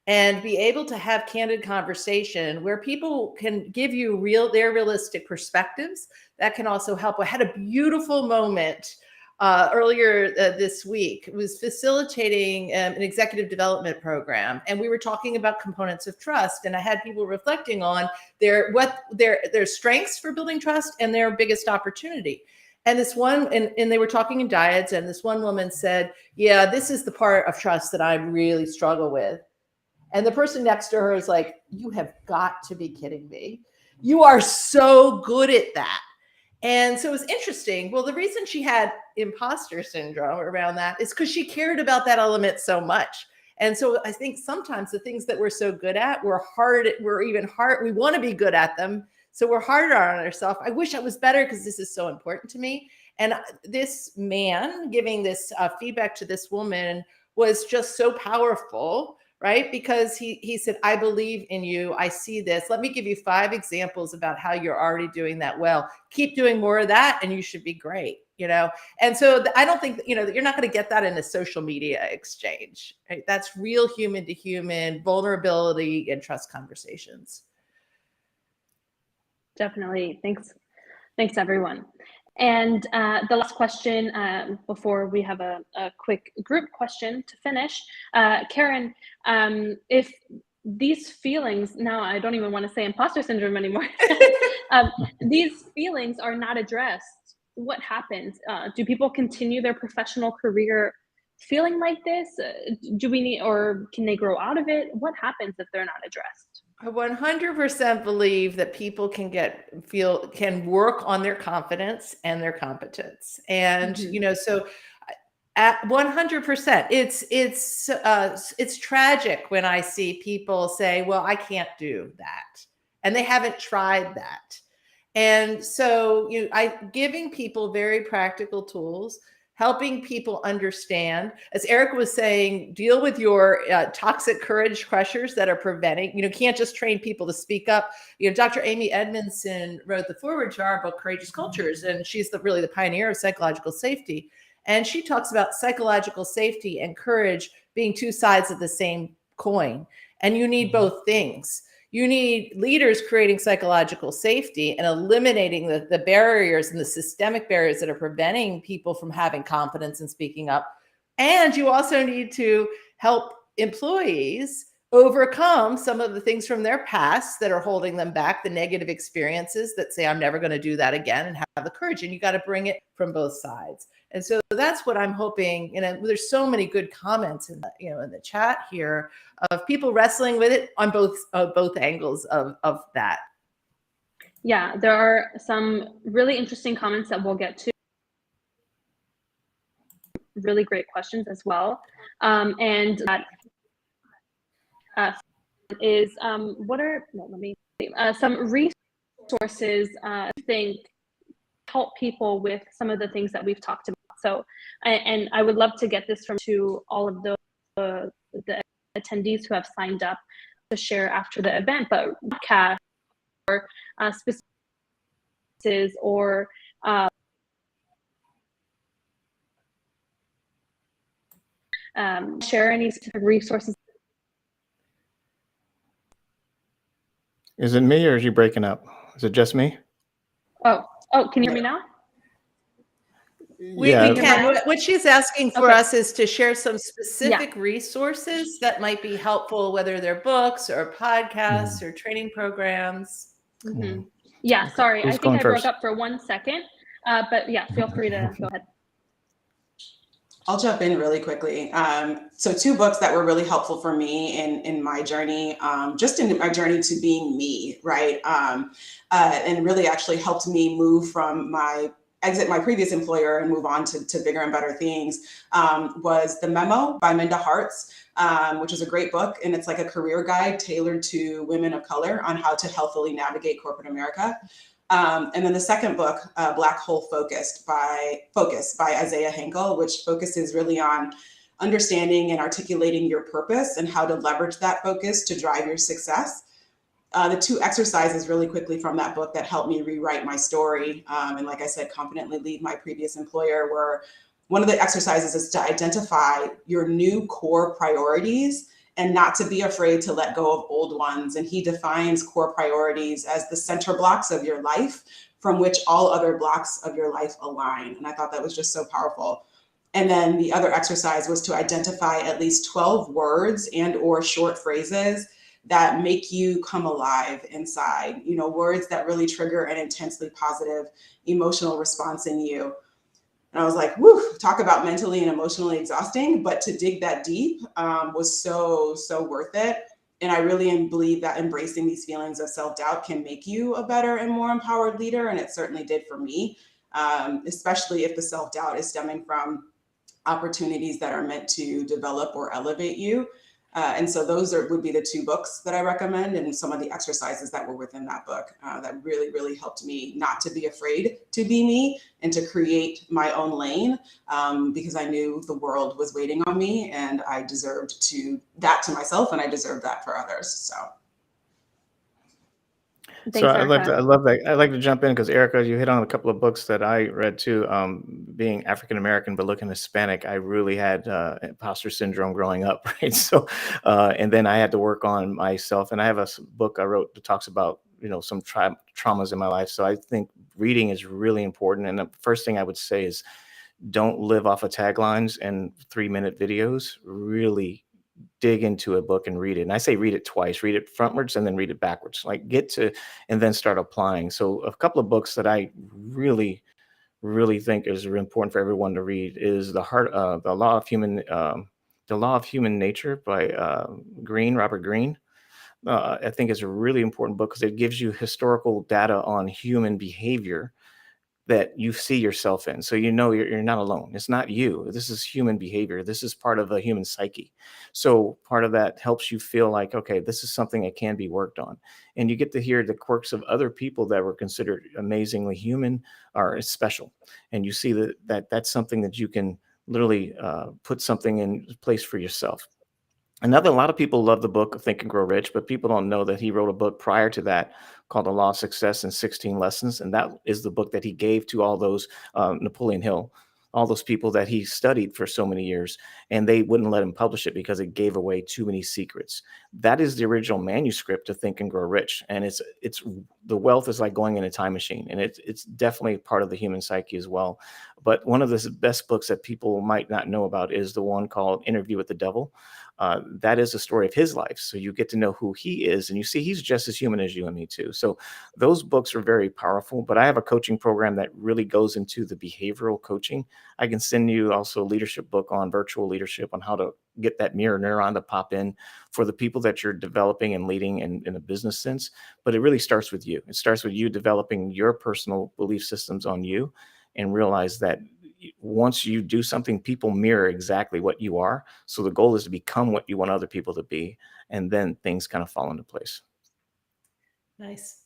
and be able to have candid conversation where people can give you their realistic perspectives, that can also help. I had a beautiful moment earlier this week. It was facilitating an executive development program, and we were talking about components of trust. And I had people reflecting on their strengths for building trust and their biggest opportunity. And this one, and they were talking in dyads, and this one woman said, "Yeah, this is the part of trust that I really struggle with." And the person next to her is like, "You have got to be kidding me. You are so good at that." And so it was interesting. Well, the reason she had imposter syndrome around that is because she cared about that element so much. And so I think sometimes the things that we're so good at, we want to be good at them. So we're harder on ourselves. I wish I was better because this is so important to me. And this man giving this feedback to this woman was just so powerful, right? Because he said, "I believe in you. I see this. Let me give you 5 examples about how you're already doing that well. Keep doing more of that and you should be great." And so I don't think, that you're not going to get that in a social media exchange, right? That's real human to human vulnerability and trust conversations. Definitely. Thanks, everyone. And the last question before we have a quick group question to finish, Karin, if these feelings, now I don't even want to say imposter syndrome anymore, these feelings are not addressed, what happens? Do people continue their professional career feeling like this? Do we need, or can they grow out of it? What happens if they're not addressed? I 100% believe that people can work on their confidence and their competence. And, so at 100%, it's tragic when I see people say, "Well, I can't do that." And they haven't tried that. And so, giving people very practical tools, helping people understand, as Erica was saying, deal with your toxic courage crushers that are preventing, can't just train people to speak up. Dr. Amy Edmondson wrote the foreword to our book, Courageous Cultures, and she's really the pioneer of psychological safety. And she talks about psychological safety and courage being 2 sides of the same coin. And you need both things. You need leaders creating psychological safety and eliminating the barriers and the systemic barriers that are preventing people from having confidence and speaking up. And you also need to help employees overcome some of the things from their past that are holding them back, the negative experiences that say, I'm never going to do that again, and have the courage. And you got to bring it from both sides. And so that's what I'm hoping. There's so many good comments in the, in the chat here of people wrestling with it on both angles of that. Yeah, there are some really interesting comments that we'll get to. Really great questions as well. And that is what are some resources I think help people with some of the things that we've talked about. So, and I would love to get this to all of the attendees who have signed up to share after the event, but podcast or specific or share any specific resources. Is it me or is you breaking up? Is it just me? Oh, can you hear me now? We can. What she's asking for us is to share some specific resources that might be helpful, whether they're books or podcasts or training programs. Yeah, sorry. Who's I think I first? broke up for 1 second, but yeah, feel free to go ahead. I'll jump in really quickly. So 2 books that were really helpful for me in my journey, just in my journey to being me, right? And really actually helped me move from exit my previous employer and move on to bigger and better things, was The Memo by Minda Harts, which is a great book. And it's like a career guide tailored to women of color on how to healthily navigate corporate America. And then the second book, Black Hole Focus by Isaiah Henkel, which focuses really on understanding and articulating your purpose and how to leverage that focus to drive your success. The 2 exercises really quickly from that book that helped me rewrite my story, and like I said, confidently leave my previous employer, were one of the exercises is to identify your new core priorities and not to be afraid to let go of old ones. And he defines core priorities as the center blocks of your life from which all other blocks of your life align. And I thought that was just so powerful. And then the other exercise was to identify at least 12 words and or short phrases that make you come alive inside, words that really trigger an intensely positive emotional response in you. And I was like, whew, talk about mentally and emotionally exhausting, but to dig that deep was so worth it. And I really believe that embracing these feelings of self-doubt can make you a better and more empowered leader. And it certainly did for me, especially if the self-doubt is stemming from opportunities that are meant to develop or elevate you. And so those would be the 2 books that I recommend, and some of the exercises that were within that book that really helped me not to be afraid to be me and to create my own lane, because I knew the world was waiting on me and I deserved that to myself and I deserved that for others. So. Thanks, so I love Erica. that. I'd like to jump in because Erica, you hit on a couple of books that I read too. Being African American but looking Hispanic, I really had imposter syndrome growing up, right? So, and then I had to work on myself. And I have a book I wrote that talks about some traumas in my life. So I think reading is really important. And the first thing I would say is, don't live off of taglines and 3-minute videos. Really dig into a book and read it. And I say read it twice, read it frontwards and then read it backwards, like and then start applying. So a couple of books that I really think is important for everyone to read is The Law of Human Nature by Robert Greene. I think is a really important book because it gives you historical data on human behavior that you see yourself in. So you're not alone. It's not you. This is human behavior. This is part of the human psyche. So part of that helps you feel like, okay, this is something that can be worked on. And you get to hear the quirks of other people that were considered amazingly human or special. And you see that's something that you can literally put something in place for yourself. A lot of people love the book Think and Grow Rich, but people don't know that he wrote a book prior to that called The Law of Success in 16 Lessons. And that is the book that he gave to all those Napoleon Hill, all those people that he studied for so many years, and they wouldn't let him publish it because it gave away too many secrets. That is the original manuscript to Think and Grow Rich. And it's the wealth is like going in a time machine, and it's definitely part of the human psyche as well. But one of the best books that people might not know about is the one called Interview with the Devil. that is the story of his life. So you get to know who he is, and you see he's just as human as you and me too. So those books are very powerful. But I have a coaching program that really goes into the behavioral coaching. I can send you also a leadership book on virtual leadership, on how to get that mirror neuron to pop in for the people that you're developing and leading in a business sense. But it really starts with you. It starts with you developing your personal belief systems on you, and realize that once you do something, people mirror exactly what you are. So the goal is to become what you want other people to be, and then things kind of fall into place. Nice.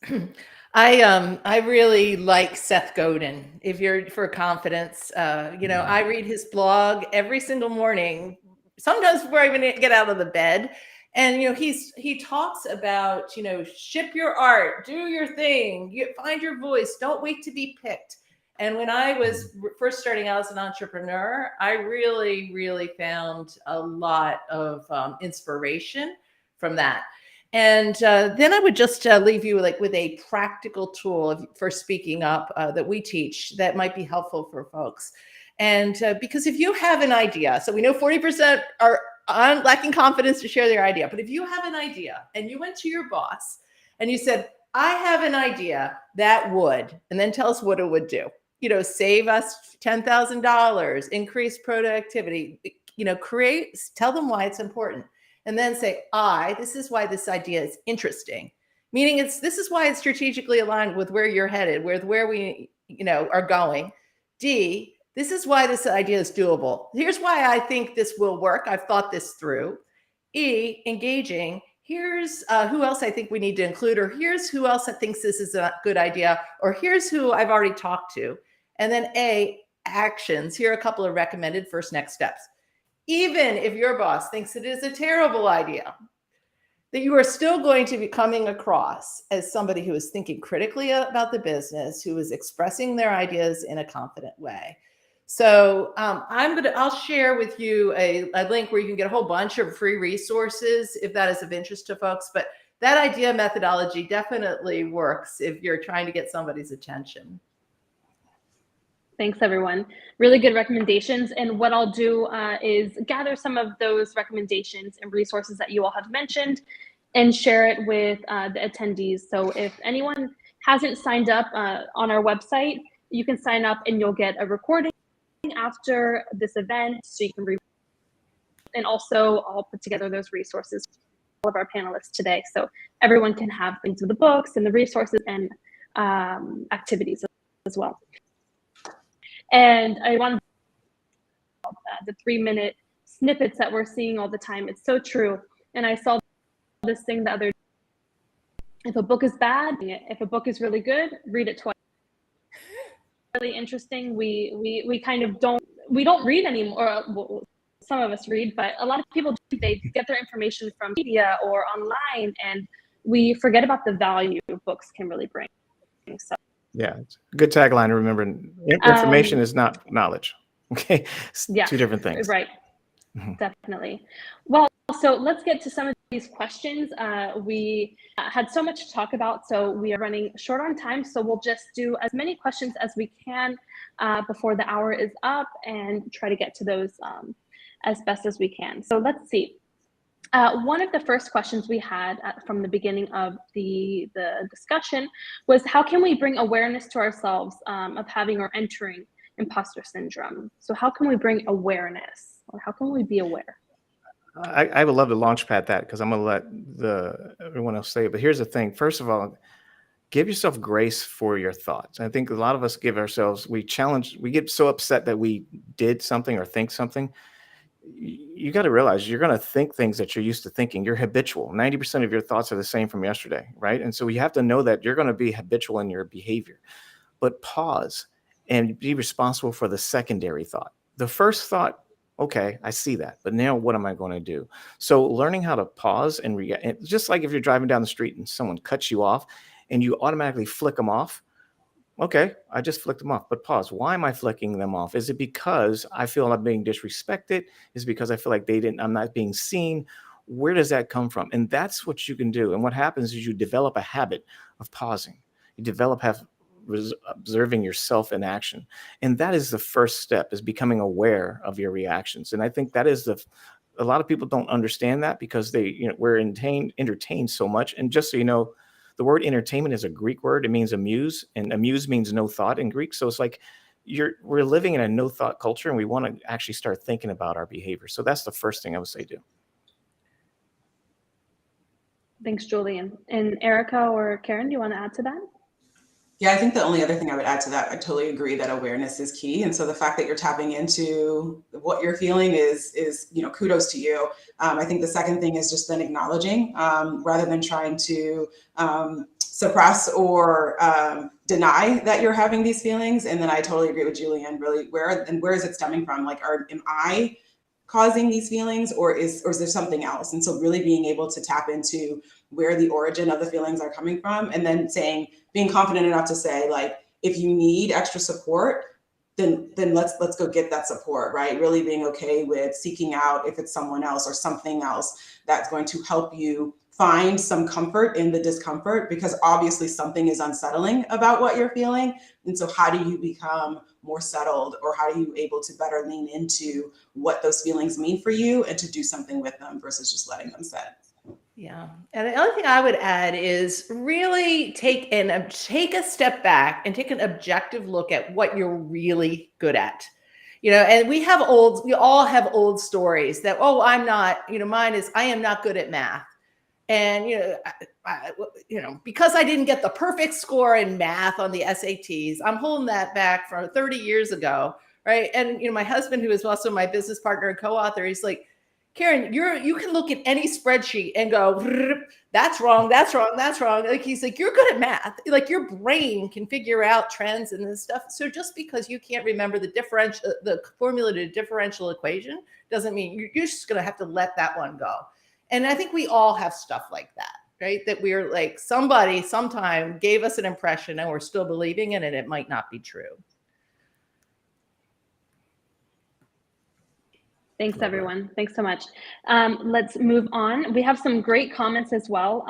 I really like Seth Godin. If you're for confidence, I read his blog every single morning, sometimes before I even get out of the bed. And he talks about ship your art, do your thing, find your voice, don't wait to be picked. And when I was first starting out as an entrepreneur, I really, really found a lot of inspiration from that. And then I would just leave you with a practical tool for speaking up that we teach that might be helpful for folks. And because if you have an idea, so we know 40% are lacking confidence to share their idea. But if you have an idea and you went to your boss and you said, I have an idea that would, and then tell us what it would do. Save us $10,000, increase productivity, tell them why it's important. And then say, this is why this idea is interesting. Meaning this is why it's strategically aligned with where you're headed, with where we, are going. D, this is why this idea is doable. Here's why I think this will work. I've thought this through. E, engaging. Here's who else I think we need to include, or here's who else thinks this is a good idea, or here's who I've already talked to. And then A, actions. Here are a couple of recommended first next steps. Even if your boss thinks it is a terrible idea, that you are still going to be coming across as somebody who is thinking critically about the business, who is expressing their ideas in a confident way. So I'll share with you a link where you can get a whole bunch of free resources if that is of interest to folks. But that idea methodology definitely works if you're trying to get somebody's attention. Thanks, everyone. Really good recommendations. And what I'll do is gather some of those recommendations and resources that you all have mentioned and share it with the attendees. So if anyone hasn't signed up on our website, you can sign up and you'll get a recording after this event, so you can and also I'll put together those resources for all of our panelists today, so everyone can have things with the books and the resources and activities as well. And I want the 3-minute snippets that we're seeing all the time. It's so true. And I saw this thing the other day. If a book is bad, if a book is really good, read it twice. Really interesting. We kind of don't read anymore. Well, some of us read, but a lot of people they get their information from media or online, and we forget about the value books can really bring. So yeah, it's a good tagline to remember. Information is not knowledge. Okay, it's two different things. Right. Definitely. Well, so let's get to some of these questions. We had so much to talk about, so we are running short on time. So we'll just do as many questions as we can before the hour is up, and try to get to those as best as we can. So let's see. One of the first questions we had from the beginning of the discussion was, how can we bring awareness to ourselves of having or entering imposter syndrome? So how can we bring awareness, or how can we be aware? I would love to launch pad that, because I'm going to let everyone else say it. But here's the thing. First of all, give yourself grace for your thoughts. I think a lot of us we get so upset that we did something or think something. You got to realize you're going to think things that you're used to thinking. You're habitual. 90% of your thoughts are the same from yesterday, right? And so you have to know that you're going to be habitual in your behavior. But pause and be responsible for the secondary thought. The first thought, okay, I see that, but now what am I going to do? So learning how to pause and react, just like if you're driving down the street and someone cuts you off and you automatically flick them off. Okay, I just flicked them off, but pause. Why am I flicking them off? Is it because I feel I'm being disrespected? Is it because I feel like I'm not being seen? Where does that come from? And that's what you can do. And what happens is you develop a habit of pausing. You observing yourself in action. And that is the first step, is becoming aware of your reactions. And I think that is a lot of people don't understand that because we're entertained so much. And just so you know, the word entertainment is a Greek word. It means amuse, and amuse means no thought in Greek. So it's like we're living in a no thought culture, and we want to actually start thinking about our behavior. So that's the first thing I would say do. Thanks, Julian. And Erica or Karin, do you want to add to that? Yeah, I think the only other thing I would add to that, I totally agree that awareness is key. And so the fact that you're tapping into what you're feeling is kudos to you. I think the second thing is just then acknowledging, rather than trying to suppress or deny that you're having these feelings. And then I totally agree with Julian, really, where is it stemming from? Like, am I causing these feelings, or is there something else? And so really being able to tap into where the origin of the feelings are coming from, and then being confident enough to say, like, if you need extra support, then let's go get that support, right? Really being okay with seeking out, if it's someone else or something else that's going to help you find some comfort in the discomfort, because obviously something is unsettling about what you're feeling. And so how do you become more settled, or how are you able to better lean into what those feelings mean for you and to do something with them versus just letting them sit? Yeah. And the other thing I would add is really take a step back and take an objective look at what you're really good at. And we all have old stories that, I'm not, mine is, I am not good at math. And, because I didn't get the perfect score in math on the SATs, I'm holding that back from 30 years ago. Right. And, my husband, who is also my business partner and co-author, he's like, Karin, you can look at any spreadsheet and go, that's wrong, that's wrong, that's wrong. Like, he's like, you're good at math. Like, your brain can figure out trends and this stuff. So just because you can't remember the formula to a differential equation doesn't mean you're just going to have to let that one go. And I think we all have stuff like that, right? That we're like, somebody sometime gave us an impression and we're still believing it, and it might not be true. Thanks, everyone. Thanks so much. Let's move on. We have some great comments as well.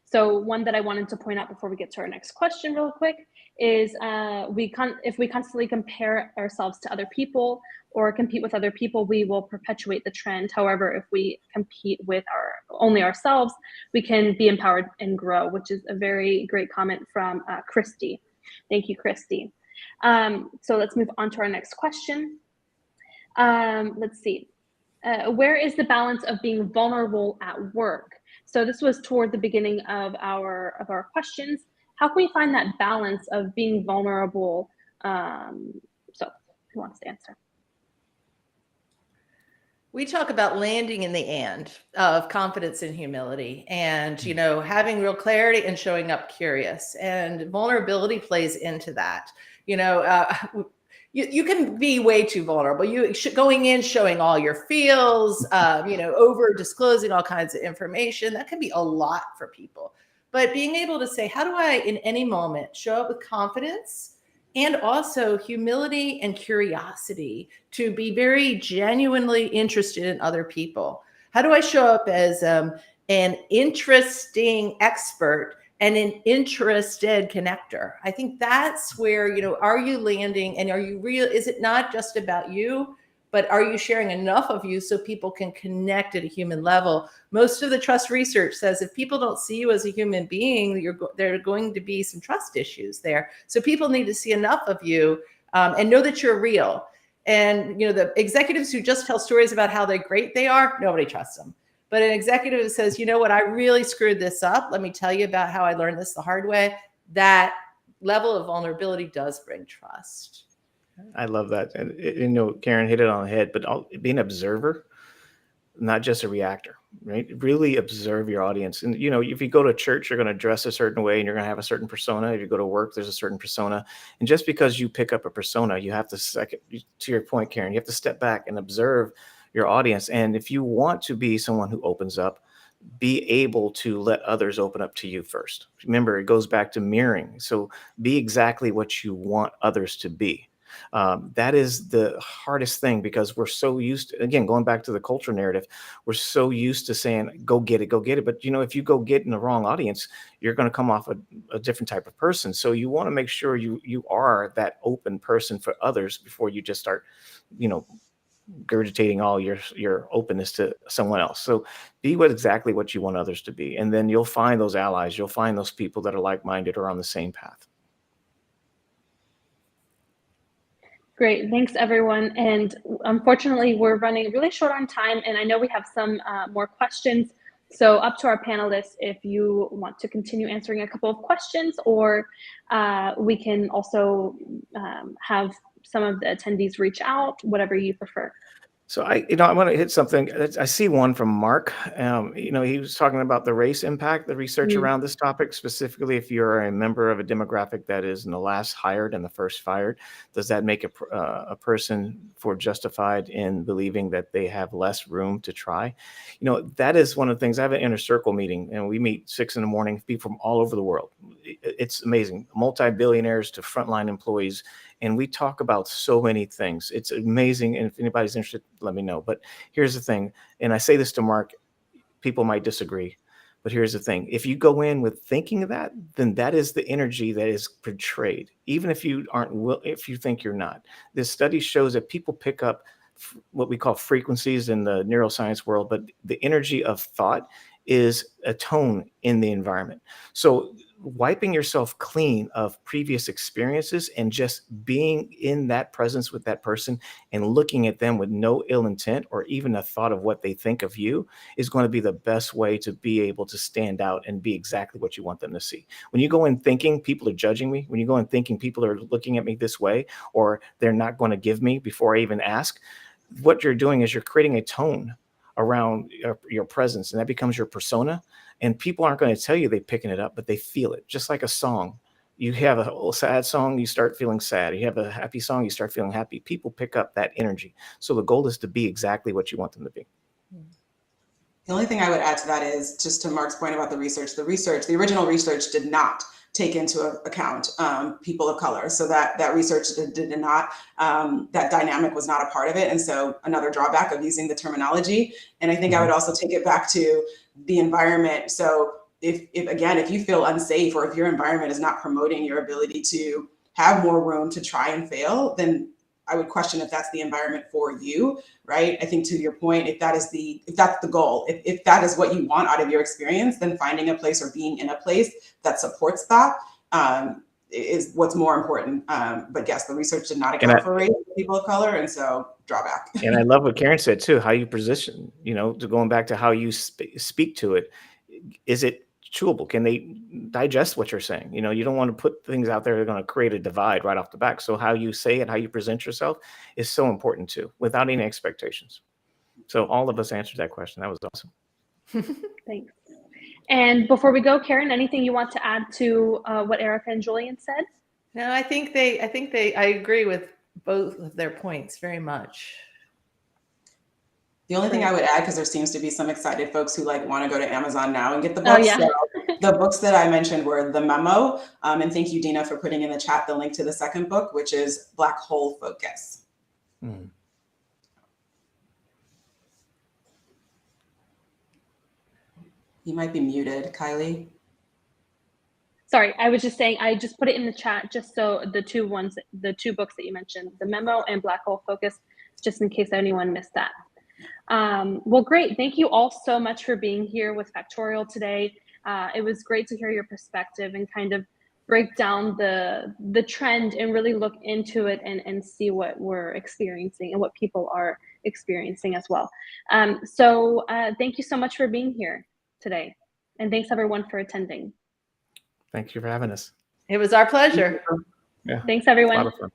So one that I wanted to point out before we get to our next question real quick is if we constantly compare ourselves to other people or compete with other people, we will perpetuate the trend. However, if we compete with only ourselves, we can be empowered and grow, which is a very great comment from Christy. Thank you, Christy. So let's move on to our next question. Let's see. Where is the balance of being vulnerable at work? So this was toward the beginning of our questions. How can we find that balance of being vulnerable? So who wants to answer? We talk about landing in the and of confidence and humility, and having real clarity and showing up curious, and vulnerability plays into that. You can be way too vulnerable. Going in, showing all your feels, over disclosing all kinds of information, that can be a lot for people. But being able to say, how do I, in any moment, show up with confidence and also humility and curiosity to be very genuinely interested in other people? How do I show up as an interesting expert and an interested connector? I think that's where, are you landing, and are you real? Is it not just about you, but are you sharing enough of you so people can connect at a human level? Most of the trust research says if people don't see you as a human being, there are going to be some trust issues there. So people need to see enough of you and know that you're real. And, the executives who just tell stories about how great they are, nobody trusts them. But an executive that says, you know what, I really screwed this up. Let me tell you about how I learned this the hard way. That level of vulnerability does bring trust. I love that. And, Karin hit it on the head, but being an observer, not just a reactor, right? Really observe your audience. And, if you go to church, you're going to dress a certain way and you're going to have a certain persona. If you go to work, there's a certain persona. And just because you pick up a persona, you have to, to your point, Karin, you have to step back and observe your audience. And if you want to be someone who opens up, be able to let others open up to you first. Remember, it goes back to mirroring. So be exactly what you want others to be. That is the hardest thing, because we're so used to, again, going back to the culture narrative, we're so used to saying, go get it, go get it. But, if you go get in the wrong audience, you're going to come off a different type of person. So you want to make sure you are that open person for others before you just start, regurgitating all your openness to someone else. So be exactly what you want others to be. And then you'll find those allies. You'll find those people that are like-minded or on the same path. Great, thanks everyone. And unfortunately, we're running really short on time, and I know we have some more questions. So up to our panelists, if you want to continue answering a couple of questions, or we can also have some of the attendees reach out, whatever you prefer. So I want to hit something. I see one from Mark. He was talking about the race impact, the research around this topic, specifically if you're a member of a demographic that is in the last hired and the first fired, does that make a person for justified in believing that they have less room to try? That is one of the things. I have an inner circle meeting, and we meet 6 a.m, people from all over the world. It's amazing, multi-billionaires to frontline employees. And we talk about so many things. It's amazing. And if anybody's interested, let me know. But here's the thing. And I say this to Mark, people might disagree, but here's the thing. If you go in with thinking of that, then that is the energy that is portrayed. Even if you if you think you're not. This study shows that people pick up what we call frequencies in the neuroscience world, but the energy of thought is a tone in the environment. So wiping yourself clean of previous experiences and just being in that presence with that person and looking at them with no ill intent or even a thought of what they think of you is going to be the best way to be able to stand out and be exactly what you want them to see. When you go in thinking people are judging me, when you go in thinking people are looking at me this way, or they're not going to give me before I even ask, what you're doing is you're creating a tone around your presence, and that becomes your persona. And people aren't going to tell you they're picking it up, but they feel it. Just like a song. You have a sad song, you start feeling sad. You have a happy song, you start feeling happy. People pick up that energy. So the goal is to be exactly what you want them to be. The only thing I would add to that is just to Mark's point about the research. The original research did not take into account people of color. So that research did not, that dynamic was not a part of it. And so another drawback of using the terminology. And I think I would also take it back to the environment. So if you feel unsafe, or if your environment is not promoting your ability to have more room to try and fail, then I would question if that's the environment for you, right? I think to your point, if that's the goal, if that is what you want out of your experience, then finding a place or being in a place that supports that is what's more important. But yes, the research did not account for race, people of color, and so drawback. And I love what Karin said too, how you position, to going back to how you speak to it. Is it chewable? Can they digest what you're saying? You don't want to put things out there that are going to create a divide right off the back. So how you say it, how you present yourself is so important too, without any expectations. So all of us answered that question. That was awesome. Thanks. And before we go, Karin, anything you want to add to what Erica and Julian said? No, I agree with both of their points very much. The only thing I would add, because there seems to be some excited folks who want to go to Amazon now and get the books. Oh, yeah. So the books that I mentioned were The Memo. And thank you, Dina, for putting in the chat the link to the second book, which is Black Hole Focus. Mm. You might be muted, Kylie. Sorry, I was just saying, I just put it in the chat just so the two books that you mentioned, The Memo and Black Hole Focus, just in case anyone missed that. Well, great. Thank you all so much for being here with Factorial today. It was great to hear your perspective and kind of break down the trend and really look into it and see what we're experiencing and what people are experiencing as well. So thank you so much for being here today. And thanks everyone for attending. Thank you for having us. It was our pleasure. Yeah. Thanks everyone. A lot of fun.